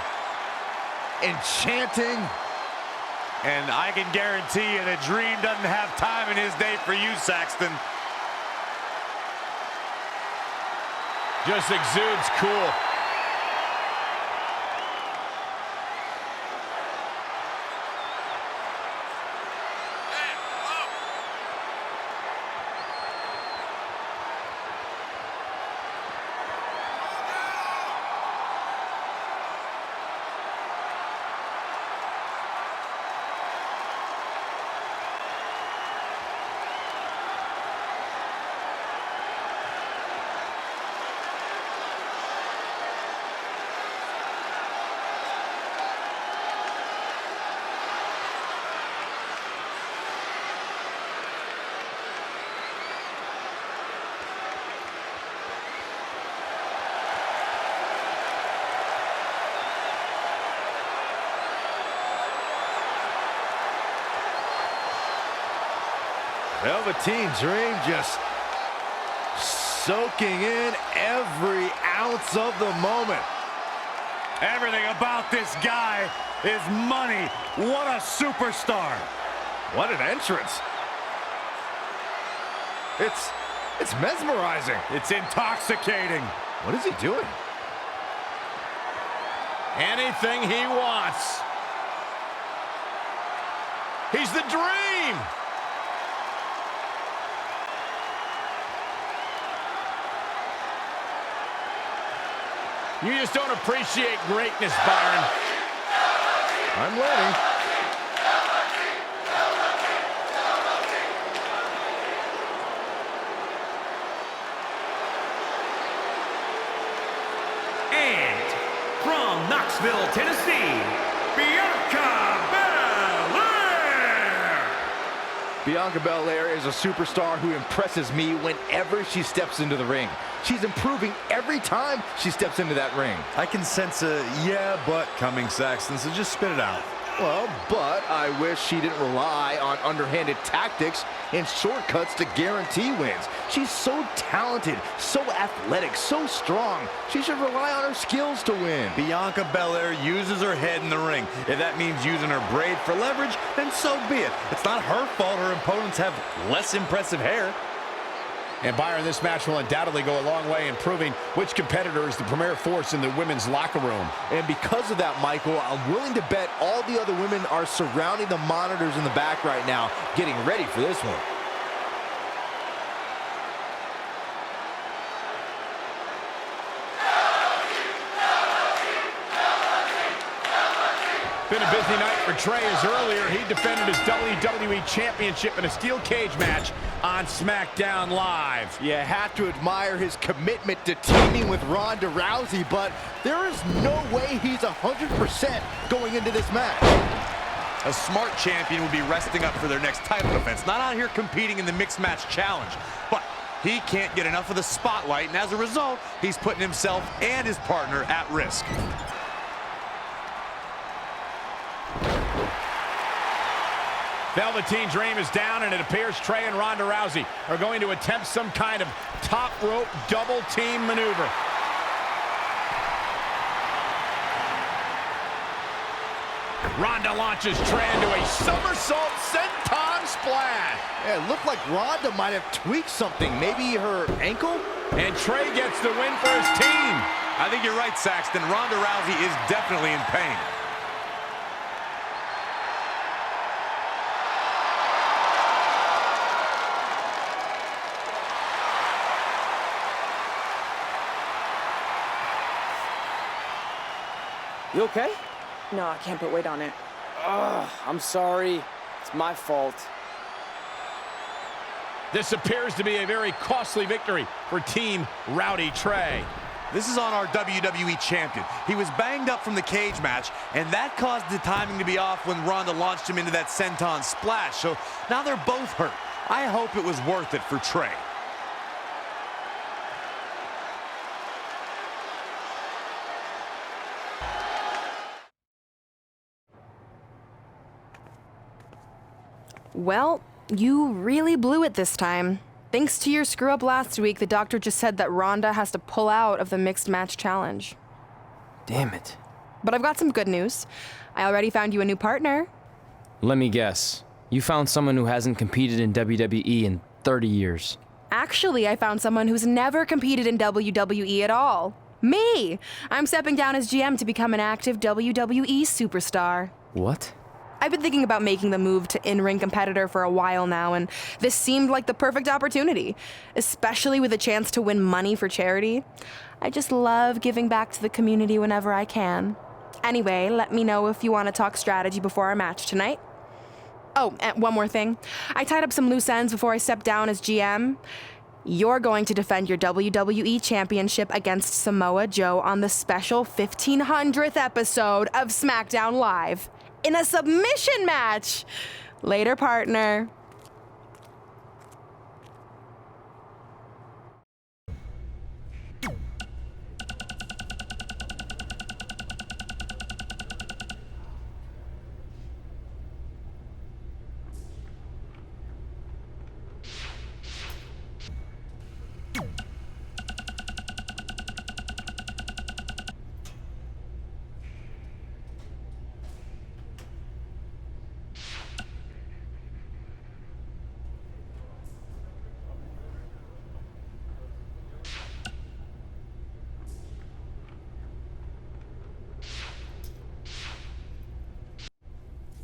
[SPEAKER 6] enchanting, and I can guarantee you that Dream doesn't have time in his day for you, Saxton.
[SPEAKER 9] Just exudes cool.
[SPEAKER 7] Velveteen Dream just soaking in every ounce of the moment.
[SPEAKER 6] Everything about this guy is money. What a superstar.
[SPEAKER 7] What an entrance. It's mesmerizing.
[SPEAKER 6] It's intoxicating.
[SPEAKER 7] What is he doing?
[SPEAKER 9] Anything he wants. He's the Dream. You just don't appreciate greatness, Byron.
[SPEAKER 7] I'm learning.
[SPEAKER 5] And from Knoxville, Tennessee, Bianca Belair.
[SPEAKER 7] Bianca Belair is a superstar who impresses me whenever she steps into the ring. She's improving every time she steps into that ring.
[SPEAKER 6] I can sense a yeah, but coming, Saxton, so just spit it out.
[SPEAKER 7] Well, but I wish she didn't rely on underhanded tactics and shortcuts to guarantee wins. She's so talented, so athletic, so strong. She should rely on her skills to win.
[SPEAKER 6] Bianca Belair uses her head in the ring. If that means using her braid for leverage, then so be it. It's not her fault her opponents have less impressive hair.
[SPEAKER 9] And Byron, this match will undoubtedly go a long way in proving which competitor is the premier force in the women's locker room.
[SPEAKER 7] And because of that, Michael, I'm willing to bet all the other women are surrounding the monitors in the back right now, getting ready for this one.
[SPEAKER 9] Been a busy night for Trey, as earlier he defended his WWE Championship in a steel cage match on SmackDown Live.
[SPEAKER 7] You have to admire his commitment to teaming with Ronda Rousey, but there is no way he's 100% going into this match.
[SPEAKER 6] A smart champion will be resting up for their next title defense, not out here competing in the mixed match challenge. But he can't get enough of the spotlight, and as a result, he's putting himself and his partner at risk.
[SPEAKER 9] Velveteen Dream is down, and it appears Trey and Ronda Rousey are going to attempt some kind of top rope double team maneuver. Ronda launches Trey into a somersault senton splash.
[SPEAKER 7] Yeah, it looked like Ronda might have tweaked something, maybe her ankle?
[SPEAKER 9] And Trey gets the win for his team.
[SPEAKER 6] I think you're right, Saxton. Ronda Rousey is definitely in pain.
[SPEAKER 1] You okay?
[SPEAKER 17] No, I can't put weight on it.
[SPEAKER 1] Ugh, I'm sorry. It's my fault.
[SPEAKER 9] This appears to be a very costly victory for Team Rowdy Trey.
[SPEAKER 6] This is on our WWE champion. He was banged up from the cage match, and that caused the timing to be off when Ronda launched him into that senton splash. So now they're both hurt. I hope it was worth it for Trey.
[SPEAKER 3] Well, you really blew it this time. Thanks to your screw-up last week, the doctor just said that Rhonda has to pull out of the mixed match challenge.
[SPEAKER 1] Damn it.
[SPEAKER 3] But I've got some good news. I already found you a new partner.
[SPEAKER 1] Let me guess. You found someone who hasn't competed in WWE in 30 years.
[SPEAKER 3] Actually, I found someone who's never competed in WWE at all. Me! I'm stepping down as GM to become an active WWE superstar.
[SPEAKER 1] What?
[SPEAKER 3] I've been thinking about making the move to in-ring competitor for a while now, and this seemed like the perfect opportunity, especially with a chance to win money for charity. I just love giving back to the community whenever I can. Anyway, let me know if you want to talk strategy before our match tonight. Oh, and one more thing. I tied up some loose ends before I stepped down as GM. You're going to defend your WWE Championship against Samoa Joe on the special 1500th episode of SmackDown Live in a submission match. Later, partner.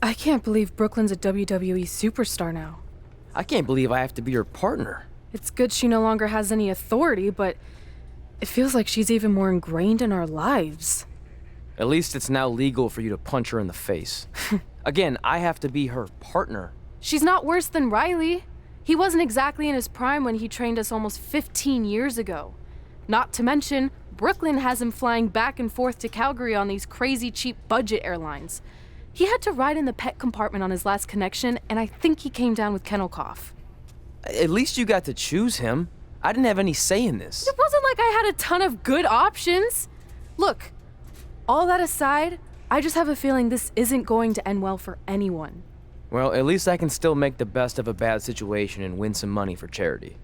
[SPEAKER 2] I can't believe Brooklyn's a WWE superstar now.
[SPEAKER 1] I can't believe I have to be her partner.
[SPEAKER 2] It's good she no longer has any authority, but it feels like she's even more ingrained in our lives.
[SPEAKER 1] At least it's now legal for you to punch her in the face. Again, I have to be her partner.
[SPEAKER 2] She's not worse than Riley. He wasn't exactly in his prime when he trained us almost 15 years ago. Not to mention, Brooklyn has him flying back and forth to Calgary on these crazy cheap budget airlines. He had to ride in the pet compartment on his last connection, and I think he came down with kennel cough.
[SPEAKER 1] At least you got to choose him. I didn't have any say in this.
[SPEAKER 2] It wasn't like I had a ton of good options. Look, all that aside, I just have a feeling this isn't going to end well for anyone.
[SPEAKER 1] Well, at least I can still make the best of a bad situation and win some money for charity.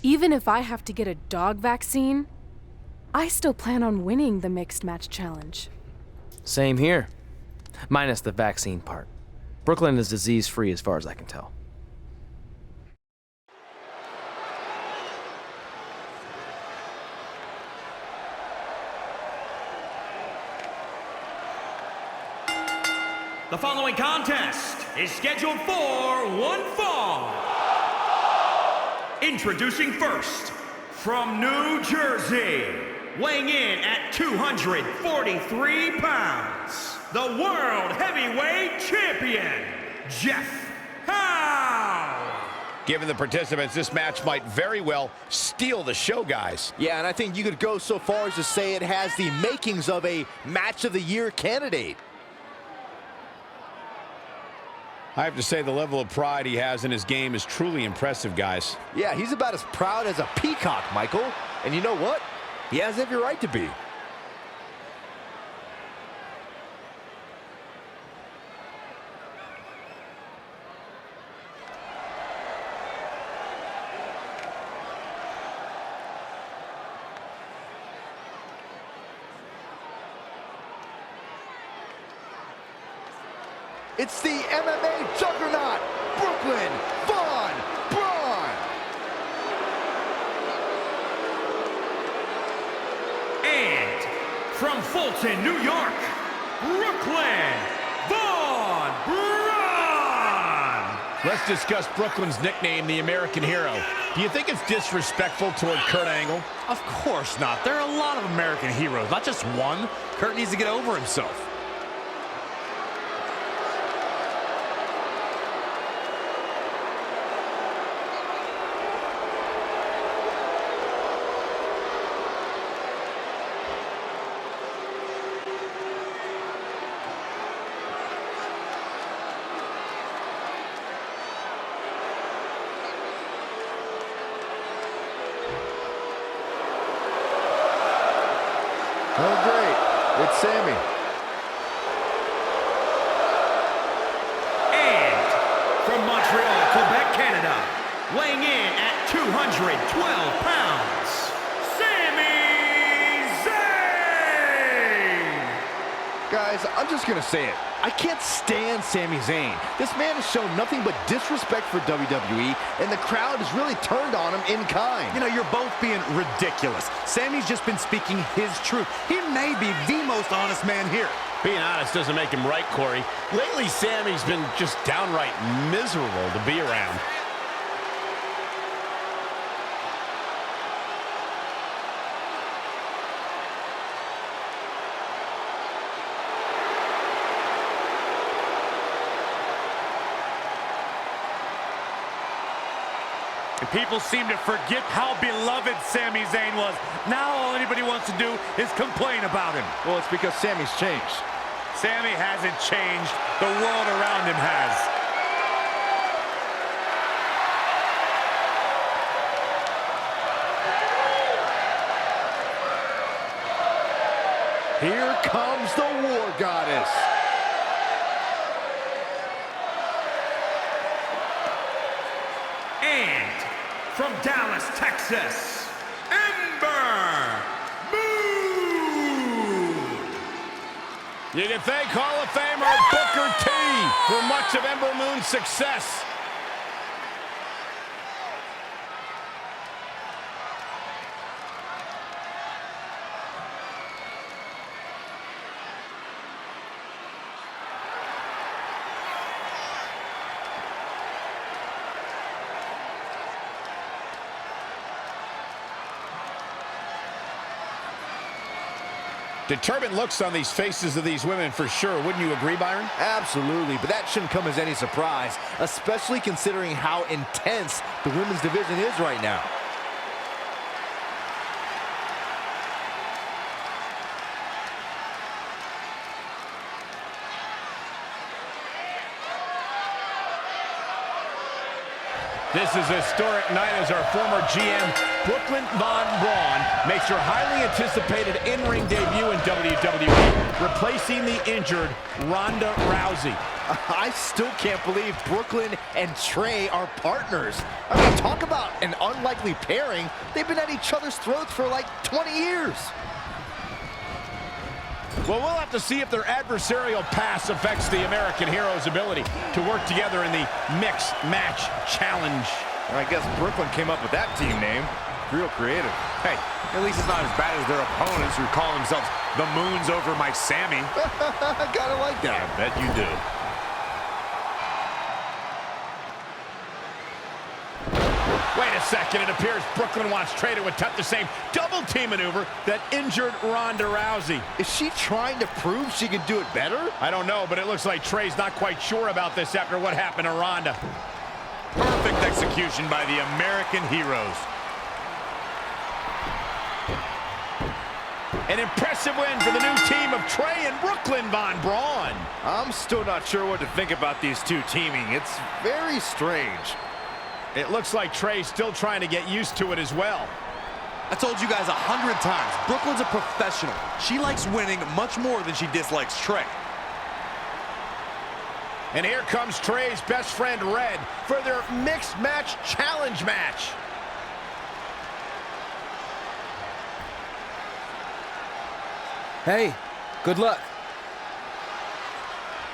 [SPEAKER 2] Even if I have to get a dog vaccine, I still plan on winning the mixed match challenge.
[SPEAKER 1] Same here. Minus the vaccine part. Brooklyn is disease-free as far as I can tell.
[SPEAKER 5] The following contest is scheduled for one fall. Introducing first, from New Jersey, weighing in at 243 pounds, the World Heavyweight Champion, Jeff Howe.
[SPEAKER 9] Given the participants, this match might very well steal the show, guys.
[SPEAKER 7] Yeah, and I think you could go so far as to say it has the makings of a Match of the Year candidate.
[SPEAKER 9] I have to say the level of pride he has in his game is truly impressive, guys.
[SPEAKER 7] Yeah, he's about as proud as a peacock, Michael. And you know what? He has every right to be. It's the MMA juggernaut, Brooklyn Von Braun.
[SPEAKER 5] And from Fulton, New York, Brooklyn Von Braun.
[SPEAKER 9] Let's discuss Brooklyn's nickname, the American Hero. Do you think it's disrespectful toward Kurt Angle?
[SPEAKER 16] Of course not. There are a lot of American heroes, not just one. Kurt needs to get over himself.
[SPEAKER 7] Oh, great. It's Sammy.
[SPEAKER 5] Canada, weighing in at 212 pounds, Sami Zayn!
[SPEAKER 7] Guys, I'm just gonna say it. I can't stand Sami Zayn. This man has shown nothing but disrespect for WWE, and the crowd has really turned on him in kind.
[SPEAKER 16] You know, you're both being ridiculous. Sami's just been speaking his truth. He may be the most honest man here.
[SPEAKER 9] Being honest doesn't make him right, Corey. Lately, Sami's been just downright miserable to be around.
[SPEAKER 6] And people seem to forget how beloved Sami Zayn was. Now all anybody wants to do is complain about him.
[SPEAKER 7] Well, it's because Sami's changed.
[SPEAKER 6] Sami hasn't changed. The world around him has.
[SPEAKER 7] Here comes the War Goddess.
[SPEAKER 5] And from Dallas, Texas, Ember Moon!
[SPEAKER 9] You can thank Hall of Famer Booker T for much of Ember Moon's success. Determined looks on these faces of these women for sure. Wouldn't you agree, Byron?
[SPEAKER 7] Absolutely, but that shouldn't come as any surprise, especially considering how intense the women's division is right now.
[SPEAKER 9] This is a historic night as our former GM, Brooklyn Von Braun, makes her highly anticipated in-ring debut in WWE, replacing the injured Ronda Rousey.
[SPEAKER 7] I still can't believe Brooklyn and Trey are partners. I mean, talk about an unlikely pairing. They've been at each other's throats for like 20 years.
[SPEAKER 9] Well, we'll have to see if their adversarial past affects the American Hero's ability to work together in the Mixed Match Challenge.
[SPEAKER 8] I guess Brooklyn came up with that team name. Real creative. Hey, at least it's not as bad as their opponents who call themselves the Moons over my Sammy.
[SPEAKER 7] Kinda like that.
[SPEAKER 8] I bet you do.
[SPEAKER 9] Wait a second, it appears Brooklyn wants Trey to attempt the same double team maneuver that injured Ronda Rousey.
[SPEAKER 7] Is she trying to prove she can do it better?
[SPEAKER 9] I don't know, but it looks like Trey's not quite sure about this after what happened to Ronda.
[SPEAKER 8] Perfect execution by the American Heroes.
[SPEAKER 9] An impressive win for the new team of Trey and Brooklyn Von Braun.
[SPEAKER 8] I'm still not sure what to think about these two teaming. It's very strange.
[SPEAKER 9] It looks like Trey's still trying to get used to it as well.
[SPEAKER 16] I told you guys 100 times, Brooklyn's a professional. She likes winning much more than she dislikes Trey.
[SPEAKER 9] And here comes Trey's best friend, Red, for their Mixed Match Challenge match.
[SPEAKER 11] Hey, good luck.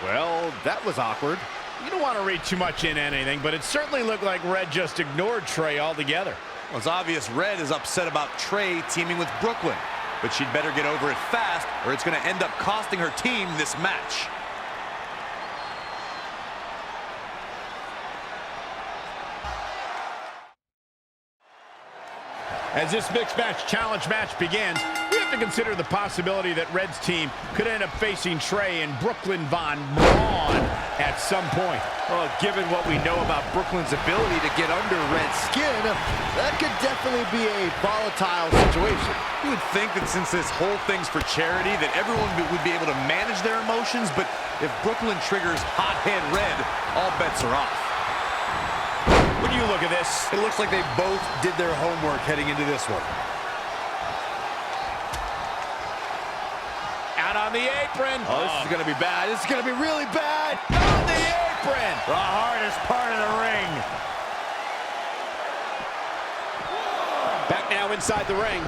[SPEAKER 7] Well, that was awkward.
[SPEAKER 9] You don't want to read too much into anything, but it certainly looked like Red just ignored Trey altogether.
[SPEAKER 16] Well, it's obvious Red is upset about Trey teaming with Brooklyn, but she'd better get over it fast or it's going to end up costing her team this match.
[SPEAKER 9] As this Mixed Match Challenge match begins, we have to consider the possibility that Red's team could end up facing Trey and Brooklyn Von Braun at some point.
[SPEAKER 8] Well, given what we know about Brooklyn's ability to get under Red's
[SPEAKER 7] Skin, that could definitely be a volatile situation.
[SPEAKER 16] You would think that since this whole thing's for charity, that everyone would be able to manage their emotions, but if Brooklyn triggers hothead Red, all bets are off.
[SPEAKER 9] When you look at this,
[SPEAKER 13] It looks like they both did their homework heading into this one.
[SPEAKER 9] out on the apron.
[SPEAKER 7] Oh, this is going to be bad. This is going to be really bad.
[SPEAKER 9] On the apron.
[SPEAKER 6] The hardest part of the ring.
[SPEAKER 9] Back now inside the ring.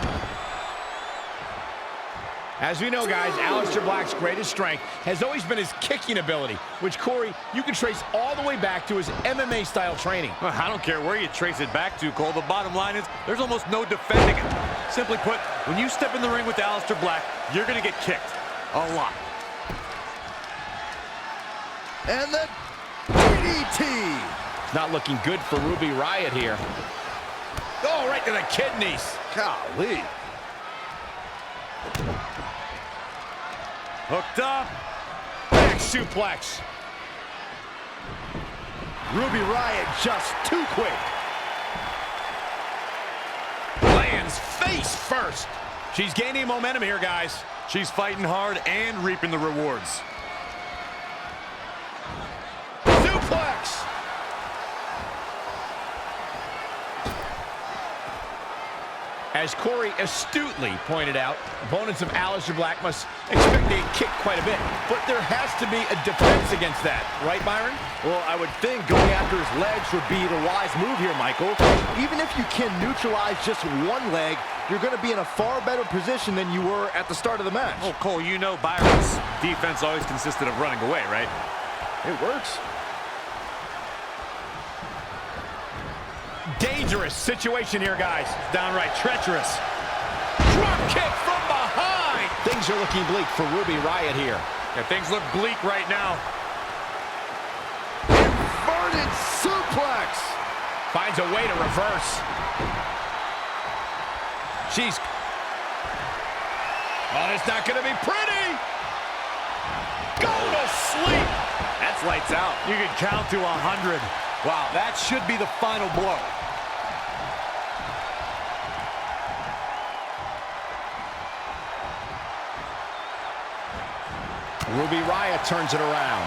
[SPEAKER 9] As we know, guys, Aleister Black's greatest strength has always been his kicking ability, which, Corey, you can trace all the way back to his MMA-style training.
[SPEAKER 16] Well, I don't care where you trace it back to, Cole. The bottom line is there's almost no defending it. Simply put, when you step in the ring with Aleister Black, you're going to get kicked. A lot.
[SPEAKER 7] And the DDT.
[SPEAKER 9] Not looking good for Ruby Riott here. Oh, right to the kidneys.
[SPEAKER 7] Golly.
[SPEAKER 16] Hooked up.
[SPEAKER 9] Back suplex.
[SPEAKER 7] Ruby Riott just too quick.
[SPEAKER 9] Lands face first. She's gaining momentum here, guys.
[SPEAKER 16] She's fighting hard and reaping the rewards.
[SPEAKER 9] Suplex. As Corey astutely pointed out, opponents of Aleister Black must expect to get kicked quite a bit. But there has to be a defense against that. Right, Byron?
[SPEAKER 7] Well, I would think going after his legs would be the wise move here, Michael. Even if you can neutralize just one leg, you're going to be in a far better position than you were at the start of the match.
[SPEAKER 16] Oh, Cole, you know Byron's defense always consisted of running away, right?
[SPEAKER 7] It works.
[SPEAKER 9] Dangerous situation here, guys. Downright treacherous. Drop kick from behind. Things are looking bleak for Ruby Riott here.
[SPEAKER 16] Yeah, things look bleak right now.
[SPEAKER 7] Inverted suplex.
[SPEAKER 9] Finds a way to reverse. She's... Oh, it's not going to be pretty. Go to sleep.
[SPEAKER 16] That's lights out. You can count to 100. Wow, that should be the final blow.
[SPEAKER 9] Ruby Riott turns it around.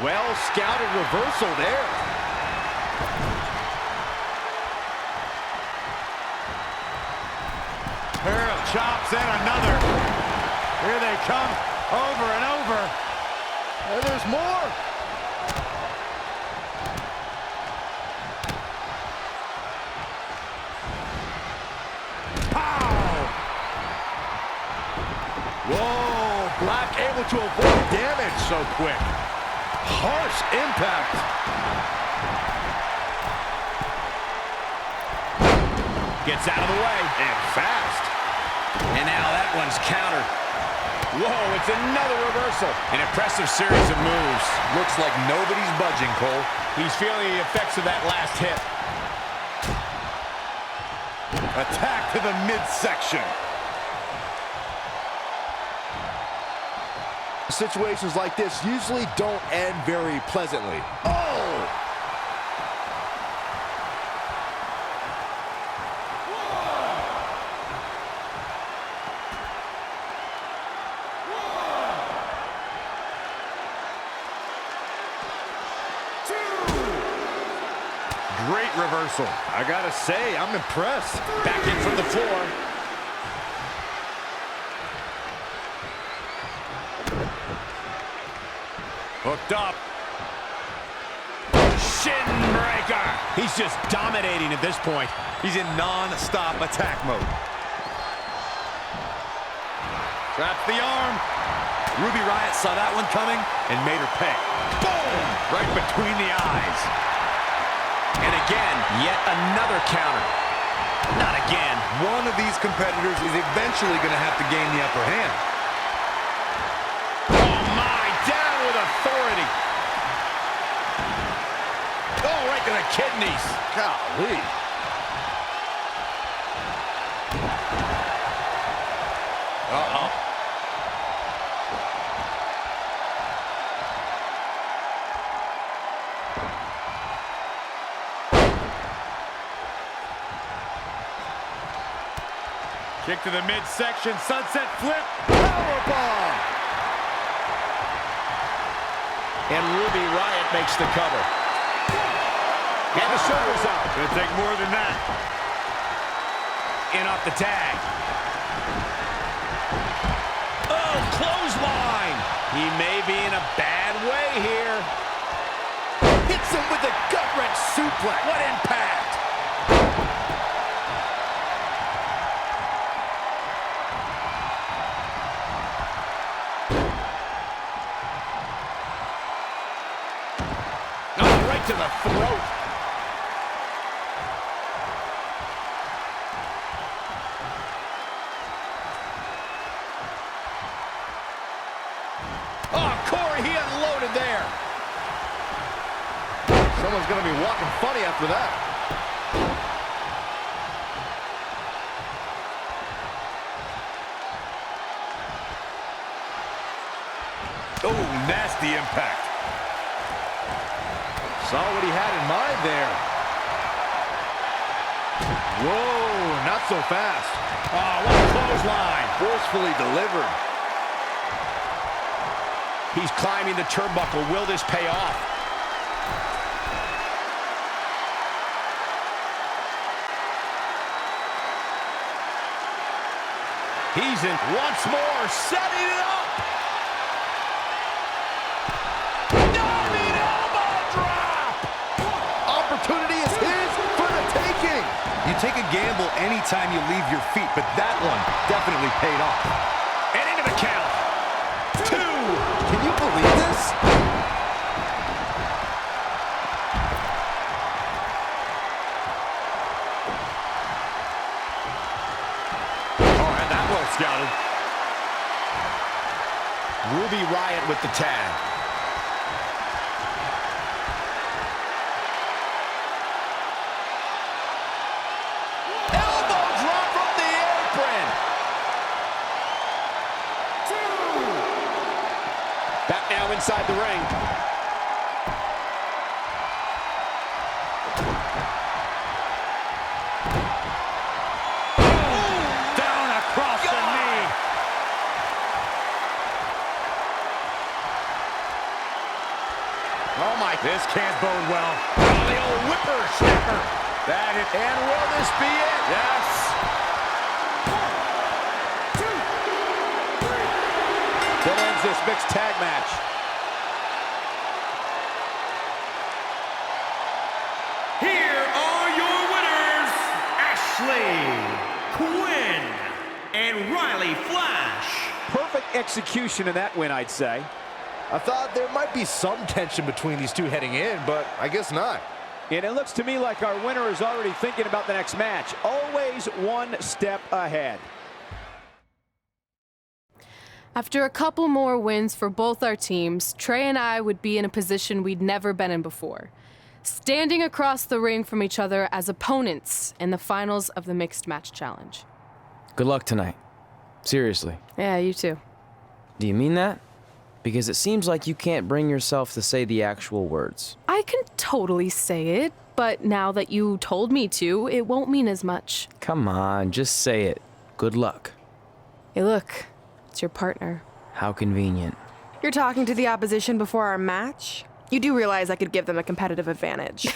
[SPEAKER 9] Well-scouted reversal there.
[SPEAKER 16] Pair of chops and another. Here they come, over and over.
[SPEAKER 7] And there's more.
[SPEAKER 16] Whoa, Black able to avoid damage so quick.
[SPEAKER 7] Harsh impact.
[SPEAKER 9] Gets out of the way.
[SPEAKER 16] And fast.
[SPEAKER 9] And now that one's countered. Whoa, it's another reversal. An impressive series of moves.
[SPEAKER 16] Looks like nobody's budging, Cole.
[SPEAKER 9] He's feeling the effects of that last hit.
[SPEAKER 16] Attack to the midsection.
[SPEAKER 7] Situations like this usually don't end very pleasantly. Oh!
[SPEAKER 16] Great reversal.
[SPEAKER 7] I gotta say, I'm impressed.
[SPEAKER 9] Back in from the floor.
[SPEAKER 16] Hooked up.
[SPEAKER 9] Shin breaker. He's just dominating at this point.
[SPEAKER 16] He's in non-stop attack mode. Traps the arm. Ruby Riott saw that one coming and made her pay.
[SPEAKER 9] Boom!
[SPEAKER 16] Right between the eyes.
[SPEAKER 9] And again, yet another counter. Not again.
[SPEAKER 16] One of these competitors is eventually going to have to gain the upper hand.
[SPEAKER 9] Oh my, down with authority. Oh, right to the kidneys.
[SPEAKER 7] Golly.
[SPEAKER 9] Uh-oh.
[SPEAKER 16] Kick to the midsection, sunset flip.
[SPEAKER 7] Powerbomb.
[SPEAKER 9] And Ruby Riott makes the cover. And the shoulders up.
[SPEAKER 16] Gonna take more than that.
[SPEAKER 9] In off the tag. Oh, clothesline. He may be in a bad way here.
[SPEAKER 7] him with a gut-wrench suplex. What impact!
[SPEAKER 9] Oh, right to the throat. Oh, Corey, he unloaded there.
[SPEAKER 7] Someone's going to be walking funny after that.
[SPEAKER 16] Oh, nasty impact.
[SPEAKER 7] Saw what he had in mind there. Whoa, not so fast.
[SPEAKER 9] Oh, what a clothesline.
[SPEAKER 7] Forcefully delivered.
[SPEAKER 9] He's climbing the turnbuckle. Will this pay off? He's in once more, setting it up. Diving elbow drop.
[SPEAKER 7] Opportunity is his for the taking.
[SPEAKER 8] You take a gamble anytime you leave your feet, but that one definitely paid off.
[SPEAKER 9] And into the count. 2.
[SPEAKER 7] Can you believe this?
[SPEAKER 16] Oh, and that well scouted.
[SPEAKER 9] Ruby Riott with the tag. Elbow drop from the apron. 2. Back now inside the ring.
[SPEAKER 16] Down across the knee.
[SPEAKER 9] Oh my,
[SPEAKER 16] This can't bode well.
[SPEAKER 9] oh, the old whippersnapper. That is, and will this be it?
[SPEAKER 16] Yes.
[SPEAKER 9] That ends this mixed tag match.
[SPEAKER 5] Here are your winners, Ashley, Quinn, and Riley Flash.
[SPEAKER 12] Perfect execution in that win, I'd say.
[SPEAKER 7] I thought there might be some tension between these two heading in, but I guess not.
[SPEAKER 12] And it looks to me like our winner is already thinking about the next match. Always one step ahead.
[SPEAKER 2] After a couple more wins for both our teams, Trey and I would be in a position we'd never been in before. Standing across the ring from each other as opponents in the finals of the Mixed Match Challenge.
[SPEAKER 1] Good luck tonight. Seriously.
[SPEAKER 2] Yeah, you too.
[SPEAKER 1] Do you mean that? Because it seems like you can't bring yourself to say the actual words.
[SPEAKER 2] I can totally say it, but now that you told me to, it won't mean as much.
[SPEAKER 1] Come on, just say it. Good luck.
[SPEAKER 2] Hey, look, it's your partner.
[SPEAKER 1] How convenient.
[SPEAKER 3] You're talking to the opposition before our match? You do realize I could give them a competitive advantage.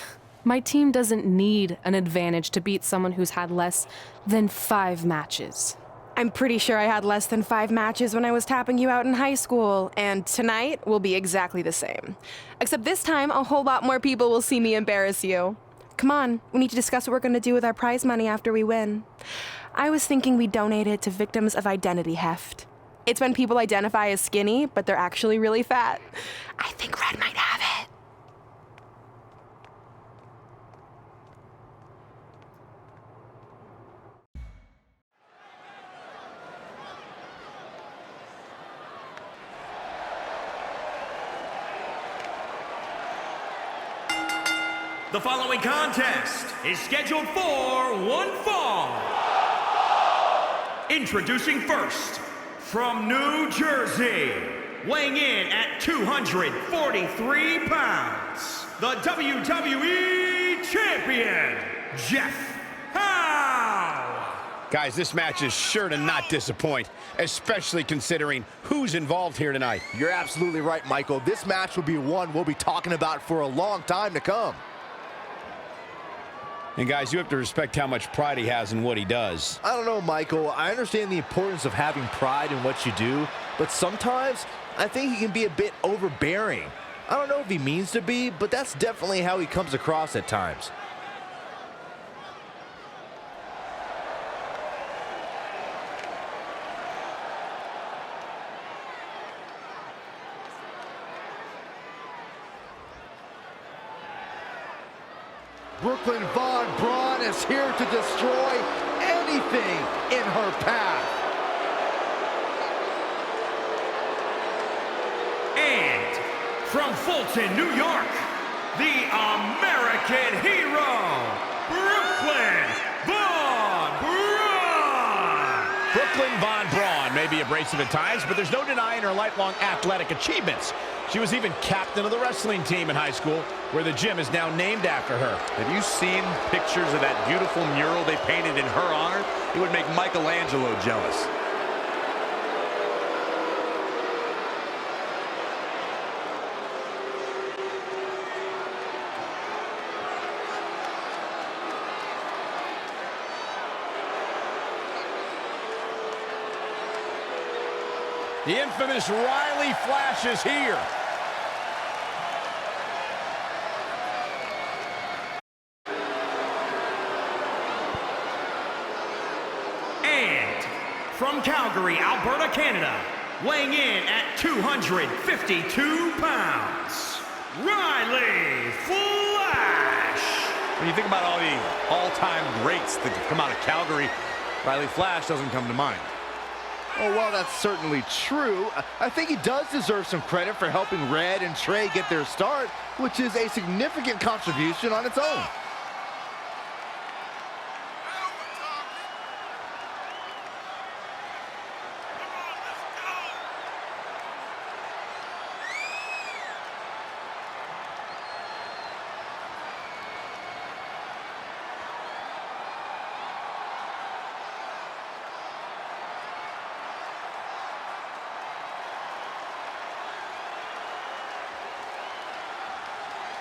[SPEAKER 2] My team doesn't need an advantage to beat someone who's had less than 5 matches.
[SPEAKER 3] I'm pretty sure I had less than 5 matches when I was tapping you out in high school, and tonight will be exactly the same. Except this time, a whole lot more people will see me embarrass you. Come on, we need to discuss what we're going to do with our prize money after we win. I was thinking we donate it to victims of identity heft. It's when people identify as skinny, but they're actually really fat. I think Red might have it.
[SPEAKER 5] The following contest is scheduled for one fall. Introducing first, from New Jersey, weighing in at 243 pounds, the WWE Champion, Jeff Howe.
[SPEAKER 9] Guys, this match is sure to not disappoint, especially considering who's involved here tonight.
[SPEAKER 7] You're absolutely right, Michael. This match will be one we'll be talking about for a long time to come.
[SPEAKER 9] And guys, you have to respect how much pride he has in what he does.
[SPEAKER 7] I don't know, Michael. I understand the importance of having pride in what you do, but sometimes I think he can be a bit overbearing. I don't know if he means to be, but that's definitely how he comes across at times. Brooklyn Von Braun is here to destroy anything in her path.
[SPEAKER 5] And from Fulton, New York, the American hero, Brooklyn Von Braun.
[SPEAKER 9] Brooklyn Von Braun may be abrasive at times, but there's no denying her lifelong athletic achievements. She was even captain of the wrestling team in high school, where the gym is now named after her.
[SPEAKER 16] Have you seen pictures of that beautiful mural they painted in her honor? It would make Michelangelo jealous.
[SPEAKER 9] The infamous Riley Flash is here.
[SPEAKER 5] And from Calgary, Alberta, Canada, weighing in at 252 pounds, Riley Flash.
[SPEAKER 16] When you think about all the all-time greats that have come out of Calgary, Riley Flash doesn't come to mind.
[SPEAKER 7] Oh, while that's certainly true, I think he does deserve some credit for helping Red and Trey get their start, which is a significant contribution on its own.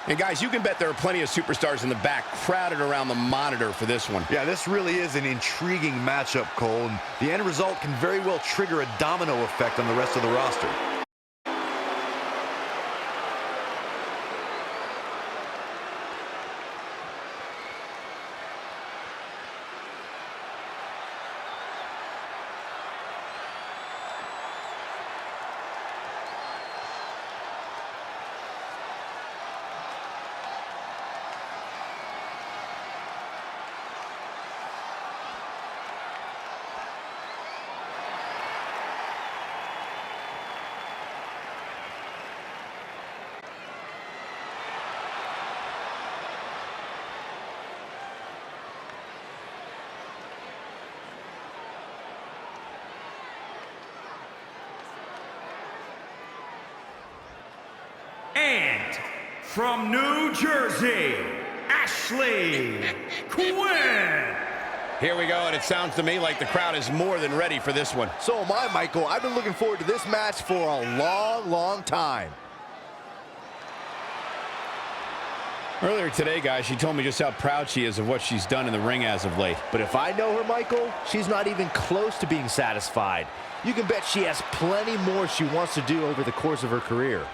[SPEAKER 9] And guys, you can bet there are plenty of superstars in the back crowded around the monitor for this one.
[SPEAKER 8] Yeah, this really is an intriguing matchup, Cole, and the end result can very well trigger a domino effect on the rest of the roster.
[SPEAKER 5] And from New Jersey, Ashley Quinn.
[SPEAKER 9] Here we go, and it sounds to me like the crowd is more than ready for this one.
[SPEAKER 7] So am I, Michael. I've been looking forward to this match for a long, long time.
[SPEAKER 9] Earlier today, guys, she told me just how proud she is of what she's done in the ring as of late.
[SPEAKER 7] But if I know her, Michael, she's not even close to being satisfied. You can bet she has plenty more she wants to do over the course of her career.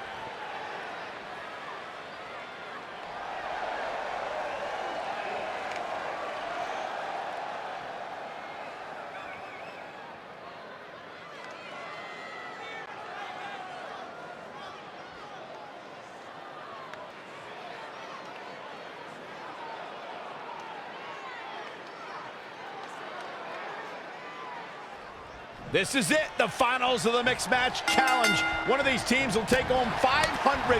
[SPEAKER 9] This is it, the finals of the Mixed Match Challenge. One of these teams will take home $500,000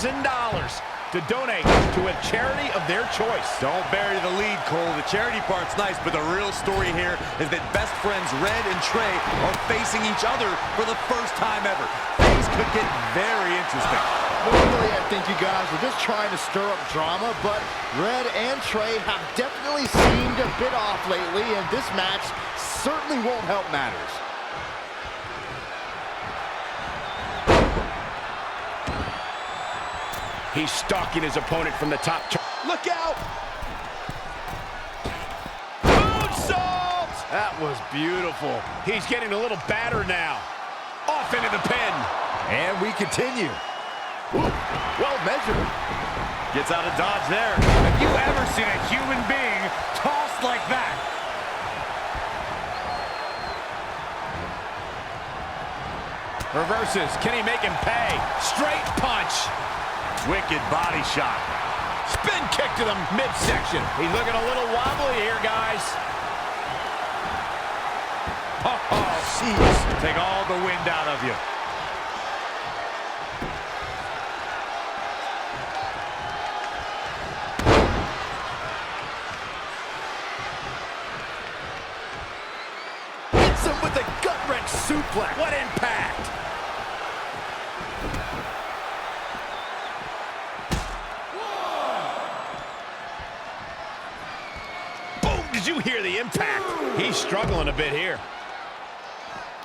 [SPEAKER 9] to donate to a charity of their choice.
[SPEAKER 16] Don't bury the lead, Cole. The charity part's nice, but the real story here is that best friends Red and Trey are facing each other for the first time ever. Things could get very interesting.
[SPEAKER 7] Normally, I think you guys were just trying to stir up drama, but Red and Trey have definitely seemed a bit off lately, and this match certainly won't help matters.
[SPEAKER 9] He's stalking his opponent from the top. Look out! Moonsault!
[SPEAKER 7] That was beautiful.
[SPEAKER 9] He's getting a little battered now. Off into the pin.
[SPEAKER 7] And we continue. Ooh. Well measured.
[SPEAKER 16] Gets out of dodge there. Have you ever seen a human being tossed like that?
[SPEAKER 9] Reverses. Can he make him pay? Straight punch.
[SPEAKER 16] Wicked body shot.
[SPEAKER 9] Spin kick to the midsection. He's looking a little wobbly here, guys.
[SPEAKER 16] Oh, jeez. Take all the wind out of you.
[SPEAKER 7] Hits him with a gut-wrench suplex.
[SPEAKER 9] What impact! Boom! Did you hear the impact? He's struggling a bit here.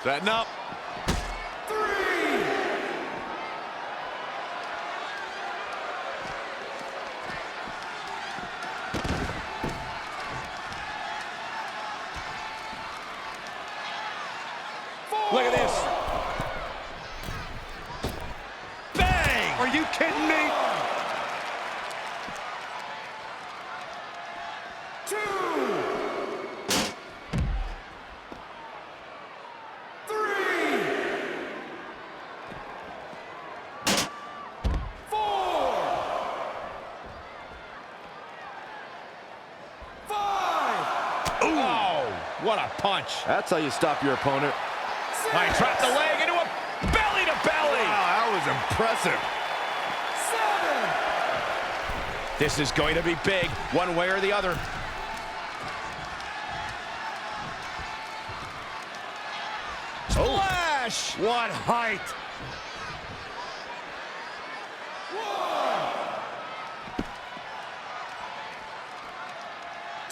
[SPEAKER 16] Setting up.
[SPEAKER 9] Look at this.
[SPEAKER 16] Bang! Are you kidding me?
[SPEAKER 11] 2, 3, 4, 5.
[SPEAKER 9] Oh, what a punch.
[SPEAKER 7] That's how you stop your opponent.
[SPEAKER 9] I dropped the leg into a belly to belly.
[SPEAKER 16] Wow, that was impressive.
[SPEAKER 11] 7.
[SPEAKER 9] This is going to be big, one way or the other. Splash!
[SPEAKER 16] What height!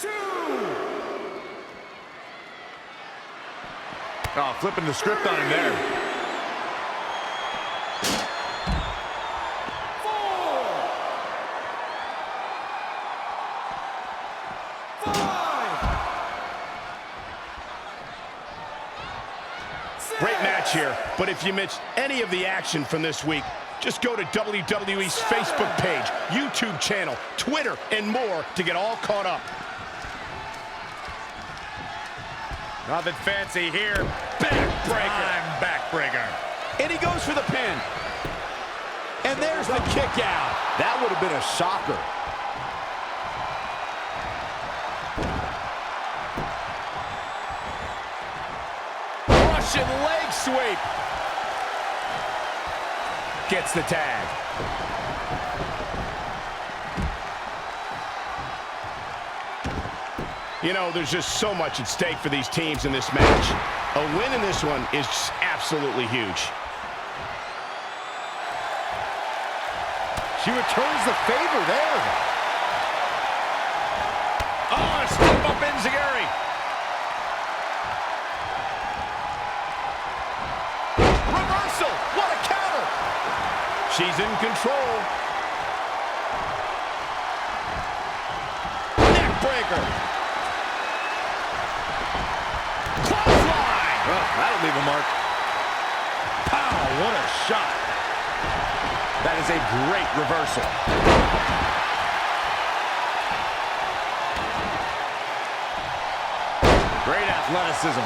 [SPEAKER 11] 1, 2.
[SPEAKER 16] Oh, flipping the script on him there.
[SPEAKER 11] 4, 5.
[SPEAKER 9] Great match here, but if you missed any of the action from this week, just go to WWE's Facebook page, YouTube channel, Twitter, and more to get all caught up.
[SPEAKER 16] Nothing fancy here.
[SPEAKER 9] Backbreaker.
[SPEAKER 16] Backbreaker.
[SPEAKER 9] And he goes for the pin. And there's the kick out.
[SPEAKER 7] That would have been a shocker.
[SPEAKER 9] Russian leg sweep. Gets the tag. You know, there's just so much at stake for these teams in this match. A win in this one is just absolutely huge.
[SPEAKER 7] She returns the favor there.
[SPEAKER 9] Oh, a step up enziguri. Reversal. What a counter. She's in control. Neck breaker. Clothesline.
[SPEAKER 16] Oh, that'll leave a mark.
[SPEAKER 9] Pow, what a shot. That is a great reversal.
[SPEAKER 16] Great athleticism.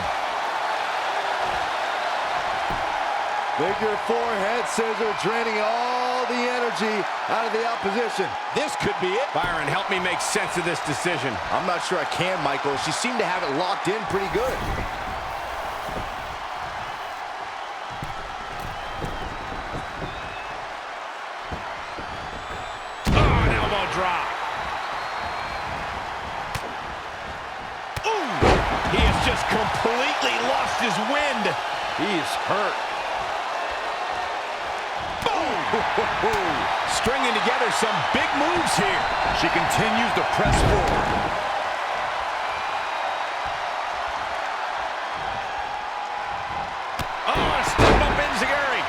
[SPEAKER 7] Figure 4 head scissor, draining all the energy out of the opposition.
[SPEAKER 9] This could be it. Byron, help me make sense of this decision.
[SPEAKER 7] I'm not sure I can, Michael. She seemed to have it locked in pretty good.
[SPEAKER 9] Oh, an elbow drop. Ooh, he has just completely lost his wind.
[SPEAKER 7] He's hurt.
[SPEAKER 9] Stringing together some big moves here.
[SPEAKER 16] She continues to press forward.
[SPEAKER 9] Oh, a step up enziguri.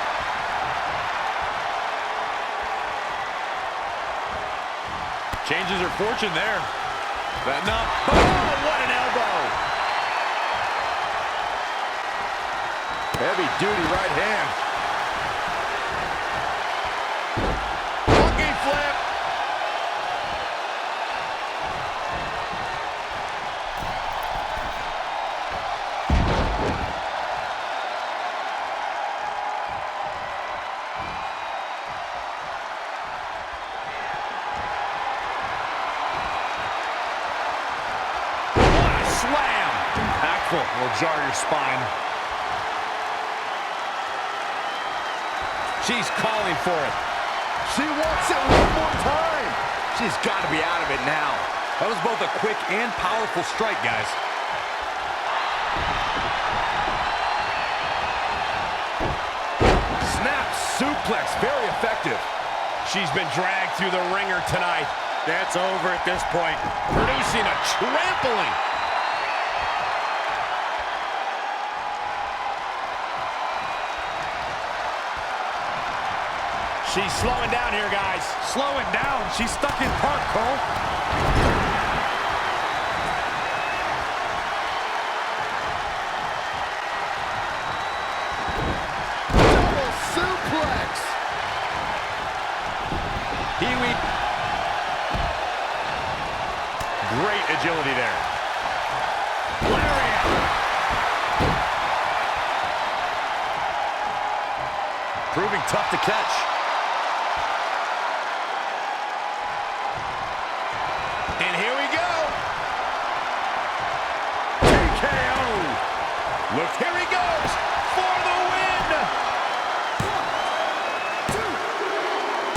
[SPEAKER 16] Changes her fortune there. Setting up.
[SPEAKER 9] Oh, what an elbow.
[SPEAKER 7] Heavy duty right hand.
[SPEAKER 9] slam.
[SPEAKER 6] Impactful. Will jar your spine.
[SPEAKER 9] She's calling for it.
[SPEAKER 7] She wants it one more time.
[SPEAKER 16] She's got to be out of it now. That was both a quick and powerful strike, guys.
[SPEAKER 9] Snap suplex, very effective. She's been dragged through the ringer tonight.
[SPEAKER 6] That's over at this point.
[SPEAKER 9] Producing a trampling. She's slowing down here, guys.
[SPEAKER 6] Slowing down. She's stuck in park, Cole.
[SPEAKER 7] Double suplex.
[SPEAKER 9] Kiwi.
[SPEAKER 6] Great agility there.
[SPEAKER 9] Lariat.
[SPEAKER 16] Proving tough to catch.
[SPEAKER 9] And here we go. TKO. Look, here he goes for the win. 1, 2,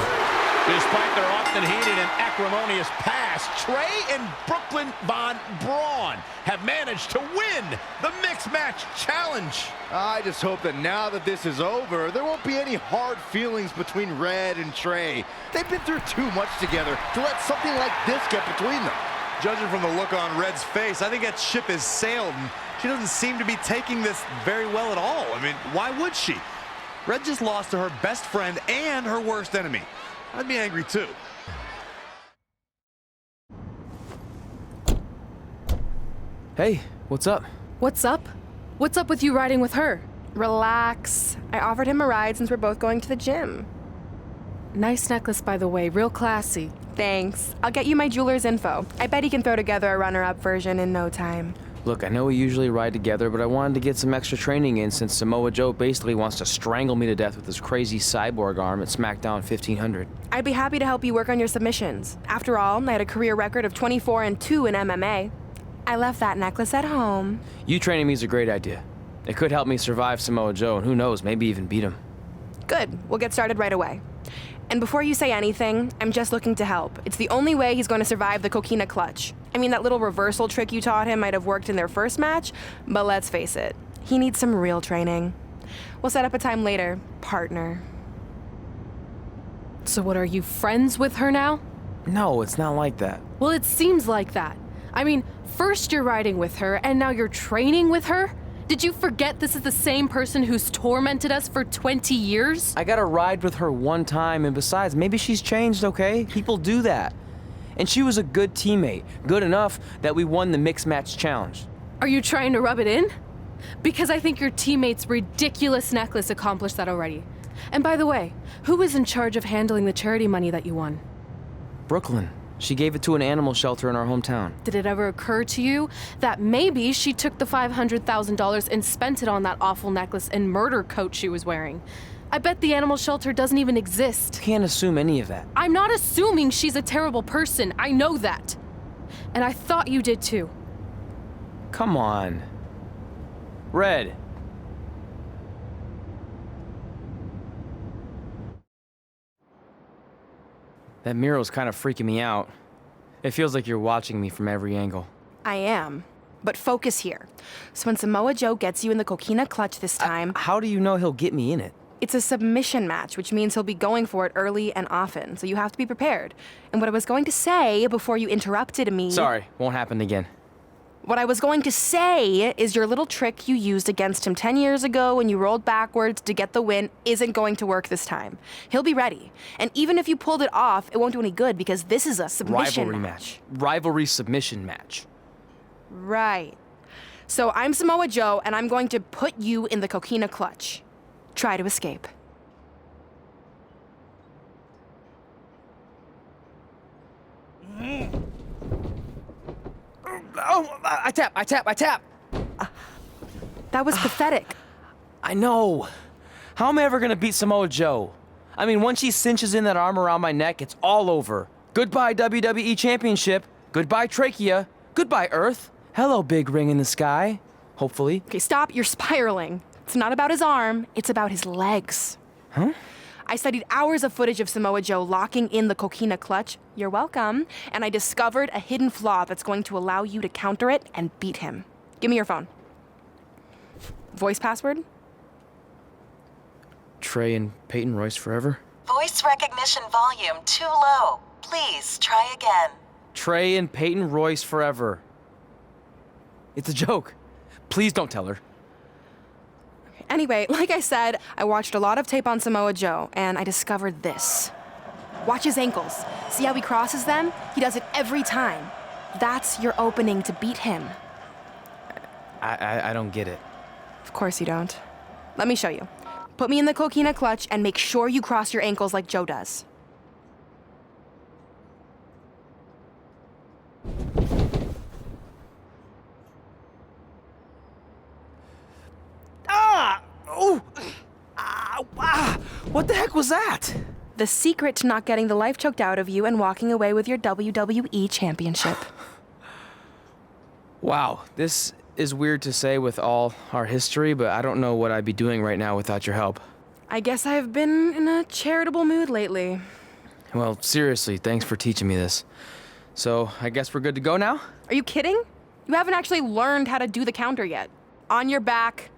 [SPEAKER 9] 3. Despite their often heated and acrimonious past, Trey and Brooklyn Von Braun have managed to win the Mixed Match Challenge.
[SPEAKER 7] I just hope that now that this is over, there won't be any hard feelings between Red and Trey. They've been through too much together to let something like this get between them.
[SPEAKER 16] Judging from the look on Red's face, I think that ship has sailed, and she doesn't seem to be taking this very well at all. I mean, why would she? Red just lost to her best friend and her worst enemy. I'd be angry too.
[SPEAKER 1] Hey, what's up?
[SPEAKER 2] What's up? What's up with you riding with her?
[SPEAKER 3] Relax. I offered him a ride since we're both going to the gym.
[SPEAKER 2] Nice necklace, by the way. Real classy.
[SPEAKER 3] Thanks. I'll get you my jeweler's info. I bet he can throw together a runner-up version in no time.
[SPEAKER 1] Look, I know we usually ride together, but I wanted to get some extra training in since Samoa Joe basically wants to strangle me to death with his crazy cyborg arm at SmackDown 1500.
[SPEAKER 3] I'd be happy to help you work on your submissions. After all, I had a career record of 24-2 in MMA. I left that necklace at home.
[SPEAKER 1] You training me is a great idea. It could help me survive Samoa Joe, and who knows, maybe even beat him.
[SPEAKER 3] Good. We'll get started right away. And before you say anything, I'm just looking to help. It's the only way he's going to survive the coquina clutch. I mean, that little reversal trick you taught him might have worked in their first match, but let's face it, he needs some real training. We'll set up a time later, partner.
[SPEAKER 2] So what, are you friends with her now?
[SPEAKER 1] No, it's not like that.
[SPEAKER 2] Well, it seems like that. I mean, first you're riding with her, and now you're training with her? Did you forget this is the same person who's tormented us for 20 years?
[SPEAKER 1] I got to ride with her one time, and besides, maybe she's changed, okay? People do that. And she was a good teammate, good enough that we won the Mixed Match Challenge.
[SPEAKER 2] Are you trying to rub it in? Because I think your teammate's ridiculous necklace accomplished that already. And by the way, who was in charge of handling the charity money that you won?
[SPEAKER 1] Brooklyn. She gave it to an animal shelter in our hometown.
[SPEAKER 2] Did it ever occur to you that maybe she took the $500,000 and spent it on that awful necklace and murder coat she was wearing? I bet the animal shelter doesn't even exist.
[SPEAKER 1] Can't assume any of that.
[SPEAKER 2] I'm not assuming she's a terrible person. I know that. And I thought you did too.
[SPEAKER 1] Come on. Red. That mural's kind of freaking me out. It feels like you're watching me from every angle.
[SPEAKER 3] I am. But focus here. So when Samoa Joe gets you in the coquina clutch this time...
[SPEAKER 1] how do you know he'll get me in it?
[SPEAKER 3] It's a submission match, which means he'll be going for it early and often, so you have to be prepared. And what I was going to say before you interrupted me...
[SPEAKER 1] Sorry, won't happen again.
[SPEAKER 3] What I was going to say is your little trick you used against him 10 years ago when you rolled backwards to get the win isn't going to work this time. He'll be ready. And even if you pulled it off, it won't do any good because this is a submission
[SPEAKER 1] Rivalry match. Rivalry submission match.
[SPEAKER 3] Right. So I'm Samoa Joe, and I'm going to put you in the coquina clutch. Try to escape.
[SPEAKER 1] Oh, I tap.
[SPEAKER 3] That was pathetic.
[SPEAKER 1] I know. How am I ever gonna beat Samoa Joe? I mean, once she cinches in that arm around my neck, it's all over. Goodbye WWE Championship. Goodbye Trachea. Goodbye Earth. Hello, big ring in the sky. Hopefully.
[SPEAKER 3] Okay, stop. You're spiraling. It's not about his arm, it's about his legs.
[SPEAKER 1] Huh?
[SPEAKER 3] I studied hours of footage of Samoa Joe locking in the coquina clutch. You're welcome. And I discovered a hidden flaw that's going to allow you to counter it and beat him. Give me your phone. Voice password?
[SPEAKER 1] Trey and Peyton Royce forever?
[SPEAKER 18] Voice recognition volume too low. Please try again.
[SPEAKER 1] Trey and Peyton Royce forever. It's a joke. Please don't tell her.
[SPEAKER 3] Anyway, like I said, I watched a lot of tape on Samoa Joe, and I discovered this. Watch his ankles. See how he crosses them? He does it every time. That's your opening to beat him.
[SPEAKER 1] I don't get it.
[SPEAKER 3] Of course you don't. Let me show you. Put me in the coquina clutch and make sure you cross your ankles like Joe does.
[SPEAKER 1] What the heck was that?
[SPEAKER 3] The secret to not getting the life choked out of you and walking away with your WWE championship.
[SPEAKER 1] Wow, this is weird to say with all our history, but I don't know what I'd be doing right now without your help.
[SPEAKER 3] I guess I've been in a charitable mood lately.
[SPEAKER 1] Well, seriously, thanks for teaching me this. So, I guess we're good to go now?
[SPEAKER 3] Are you kidding? You haven't actually learned how to do the counter yet. On your back.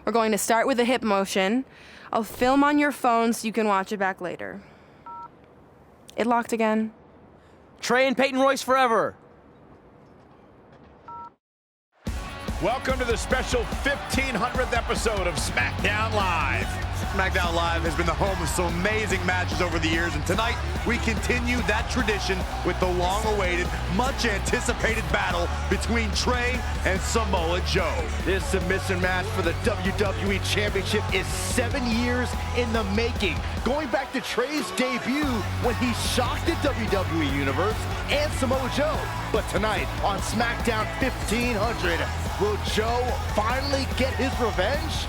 [SPEAKER 3] We're going to start with a hip motion. I'll film on your phone so you can watch it back later. It locked again.
[SPEAKER 1] Trey and Peyton Royce forever!
[SPEAKER 9] Welcome to the special 1500th episode of SmackDown Live.
[SPEAKER 8] SmackDown Live has been the home of some amazing matches over the years, and tonight we continue that tradition with the long-awaited, much-anticipated battle between Trey and Samoa Joe.
[SPEAKER 7] This submission match for the WWE Championship is 7 years in the making, going back to Trey's debut when he shocked the WWE Universe and Samoa Joe. But tonight on SmackDown 1500, will Joe finally get his revenge?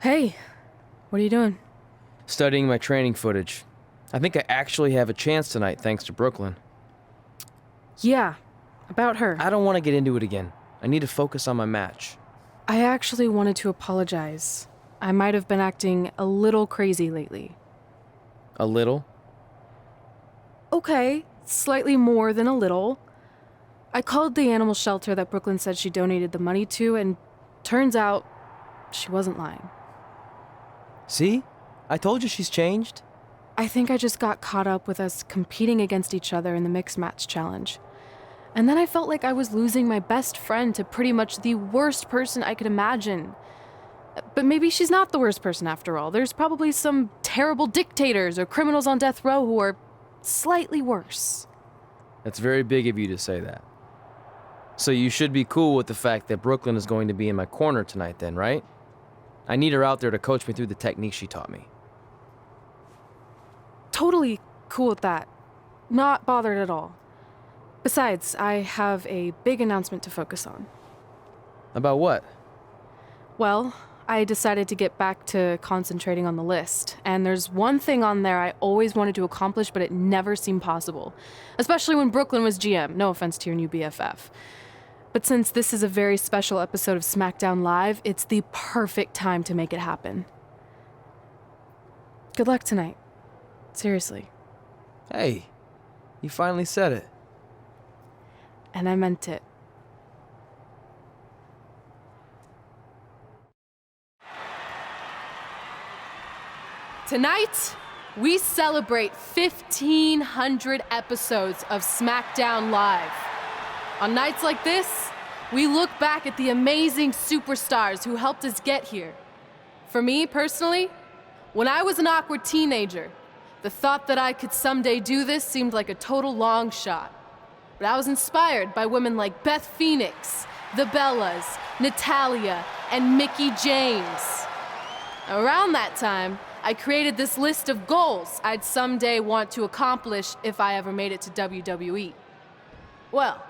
[SPEAKER 2] Hey, what are you doing?
[SPEAKER 1] Studying my training footage. I think I actually have a chance tonight thanks to Brooklyn.
[SPEAKER 2] Yeah, about her.
[SPEAKER 1] I don't want to get into it again. I need to focus on my match.
[SPEAKER 2] I actually wanted to apologize. I might have been acting a little crazy lately.
[SPEAKER 1] A little?
[SPEAKER 2] Okay, slightly more than a little. I called the animal shelter that Brooklyn said she donated the money to, and turns out she wasn't lying.
[SPEAKER 1] See? I told you she's changed.
[SPEAKER 2] I think I just got caught up with us competing against each other in the mixed match challenge. And then I felt like I was losing my best friend to pretty much the worst person I could imagine. But maybe she's not the worst person after all. There's probably some terrible dictators or criminals on death row who are slightly worse.
[SPEAKER 1] That's very big of you to say that. So you should be cool with the fact that Brooklyn is going to be in my corner tonight then, right? I need her out there to coach me through the technique she taught me.
[SPEAKER 2] Totally cool with that. Not bothered at all. Besides, I have a big announcement to focus on.
[SPEAKER 1] About what?
[SPEAKER 2] Well, I decided to get back to concentrating on the list, and there's one thing on there I always wanted to accomplish, but it never seemed possible. Especially when Brooklyn was GM, no offense to your new BFF. But since this is a very special episode of SmackDown Live, it's the perfect time to make it happen. Good luck tonight. Seriously.
[SPEAKER 1] Hey, you finally said it.
[SPEAKER 2] And I meant it. Tonight, we celebrate 1,500 episodes of SmackDown Live. On nights like this, we look back at the amazing superstars who helped us get here. For me, personally, when I was an awkward teenager, the thought that I could someday do this seemed like a total long shot. But I was inspired by women like Beth Phoenix, the Bellas, Natalia, and Mickie James. Around that time, I created this list of goals I'd someday want to accomplish if I ever made it to WWE. Well,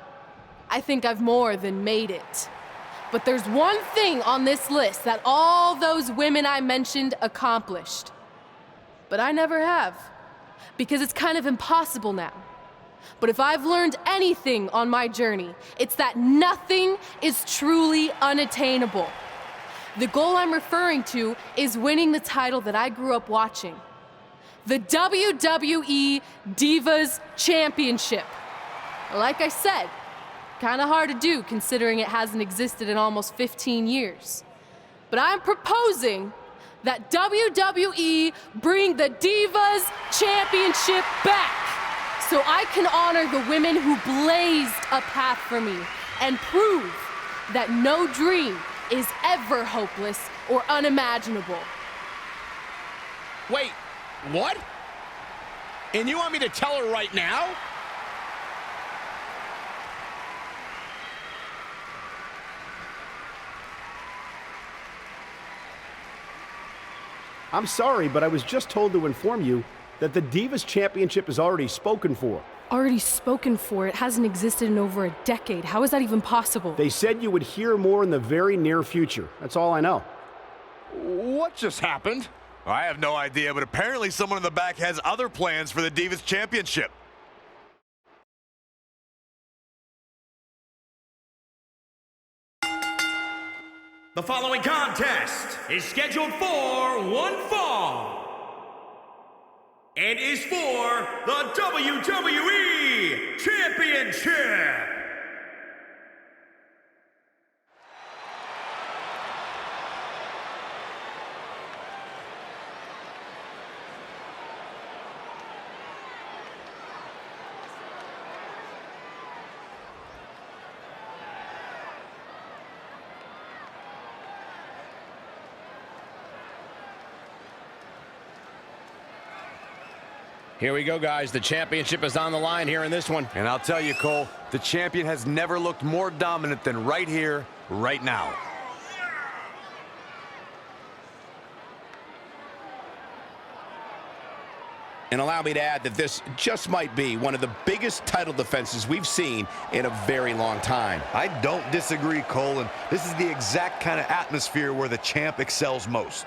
[SPEAKER 2] I think I've more than made it. But there's one thing on this list that all those women I mentioned accomplished. But I never have. because it's kind of impossible now. But if I've learned anything on my journey, it's that nothing is truly unattainable. The goal I'm referring to is winning the title that I grew up watching. The WWE Divas Championship. Like I said, kind of hard to do considering it hasn't existed in almost 15 years. But I'm proposing that WWE bring the Divas Championship back so I can honor the women who blazed a path for me and prove that no dream is ever hopeless or unimaginable.
[SPEAKER 9] Wait, what? And you want me to tell her right now?
[SPEAKER 19] I'm sorry, but I was just told to inform you that the Divas Championship is already spoken for.
[SPEAKER 2] Already spoken for? It hasn't existed in over a decade. How is that even possible?
[SPEAKER 19] They said you would hear more in the very near future. That's all I know.
[SPEAKER 8] What just happened? I have no idea, but apparently someone in the back has other plans for the Divas Championship.
[SPEAKER 5] The following contest is scheduled for one fall and is for the WWE Championship.
[SPEAKER 9] Here we go, guys. The championship is on the line here in this one.
[SPEAKER 8] And I'll tell you, Cole, the champion has never looked more dominant than right here, right now.
[SPEAKER 9] And allow me to add that this just might be one of the biggest title defenses we've seen in a very long time.
[SPEAKER 8] I don't disagree, Cole, and this is the exact kind of atmosphere where the champ excels most.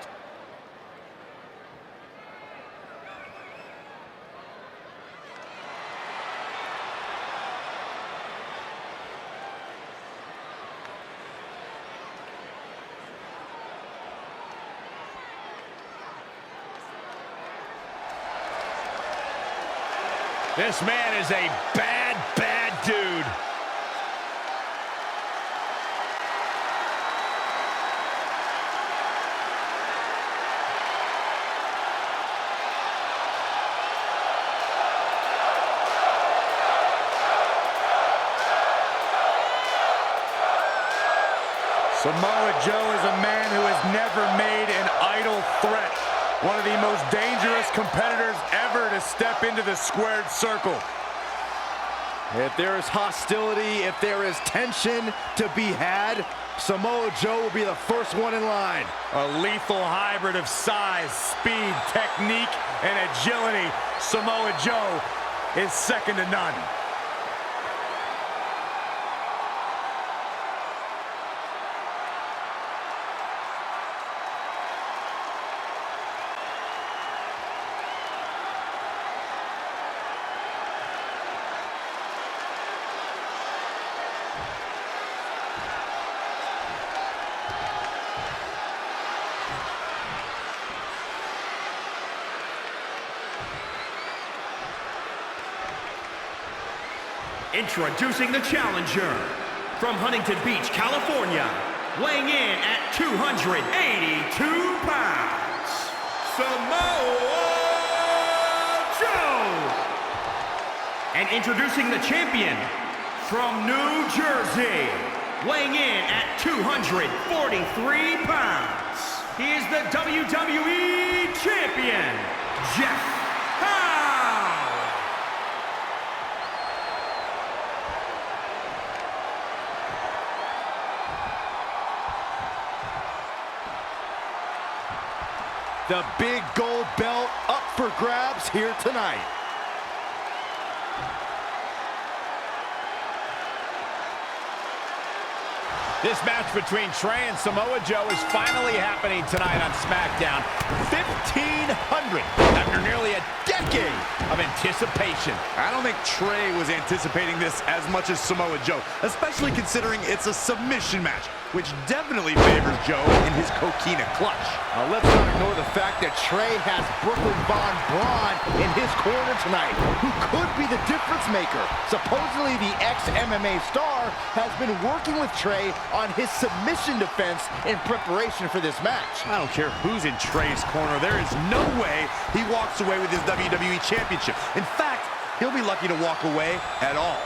[SPEAKER 9] This man is a bad, bad dude.
[SPEAKER 6] Samoa Joe is a man who has never made an idle threat. One of the most dangerous competitors ever to step into the squared circle.
[SPEAKER 7] If there is hostility, if there is tension to be had, Samoa Joe will be the first one in line.
[SPEAKER 6] A lethal hybrid of size, speed, technique, and agility. Samoa Joe is second to none.
[SPEAKER 5] Introducing the challenger from Huntington Beach, California, weighing in at 282 pounds, Samoa Joe. And introducing the champion from New Jersey, weighing in at 243 pounds, he is the WWE Champion, Jeff.
[SPEAKER 7] The big gold belt up for grabs here tonight.
[SPEAKER 9] This match between Trey and Samoa Joe is finally happening tonight on SmackDown. 1,500 after nearly a decade of anticipation.
[SPEAKER 8] I don't think Trey was anticipating this as much as Samoa Joe, especially considering it's a submission match, which definitely favors Joe in his coquina clutch.
[SPEAKER 7] Now let's not ignore the fact that Trey has Brooklyn Von Braun in his corner tonight, who could be the difference maker. Supposedly the ex-MMA star has been working with Trey on his submission defense in preparation for this match.
[SPEAKER 8] I don't care who's in Trey's corner. There is no way he walks away with his WWE Championship. In fact, he'll be lucky to walk away at all.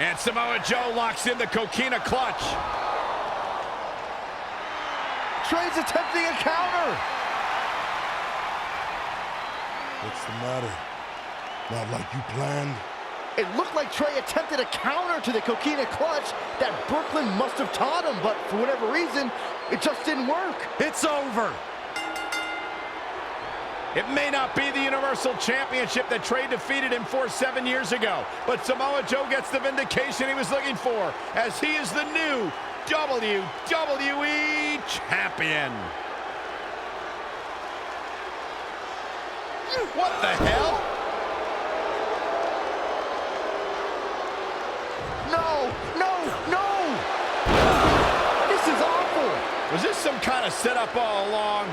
[SPEAKER 9] And Samoa Joe locks in the coquina clutch.
[SPEAKER 7] Trey's attempting a counter.
[SPEAKER 10] What's the matter? Not like you planned?
[SPEAKER 7] It looked like Trey attempted a counter to the coquina clutch that Brooklyn must have taught him, but for whatever reason, it just didn't work.
[SPEAKER 8] It's over.
[SPEAKER 9] It may not be the Universal Championship that Trey defeated him for 7 years ago, but Samoa Joe gets the vindication he was looking for, as he is the new WWE Champion. What the hell?
[SPEAKER 7] No, no, no! This is awful!
[SPEAKER 9] Was this some kind of setup all along?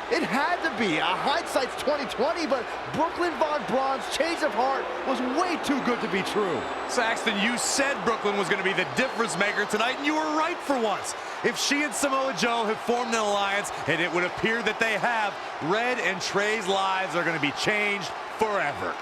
[SPEAKER 7] It had to be. Hindsight's 20/20, but Brooklyn Von Braun's change of heart was way too good to be true.
[SPEAKER 8] Saxton, you said Brooklyn was going to be the difference maker tonight, and you were right for once. If she and Samoa Joe have formed an alliance, and it would appear that they have, Red and Trey's lives are going to be changed forever.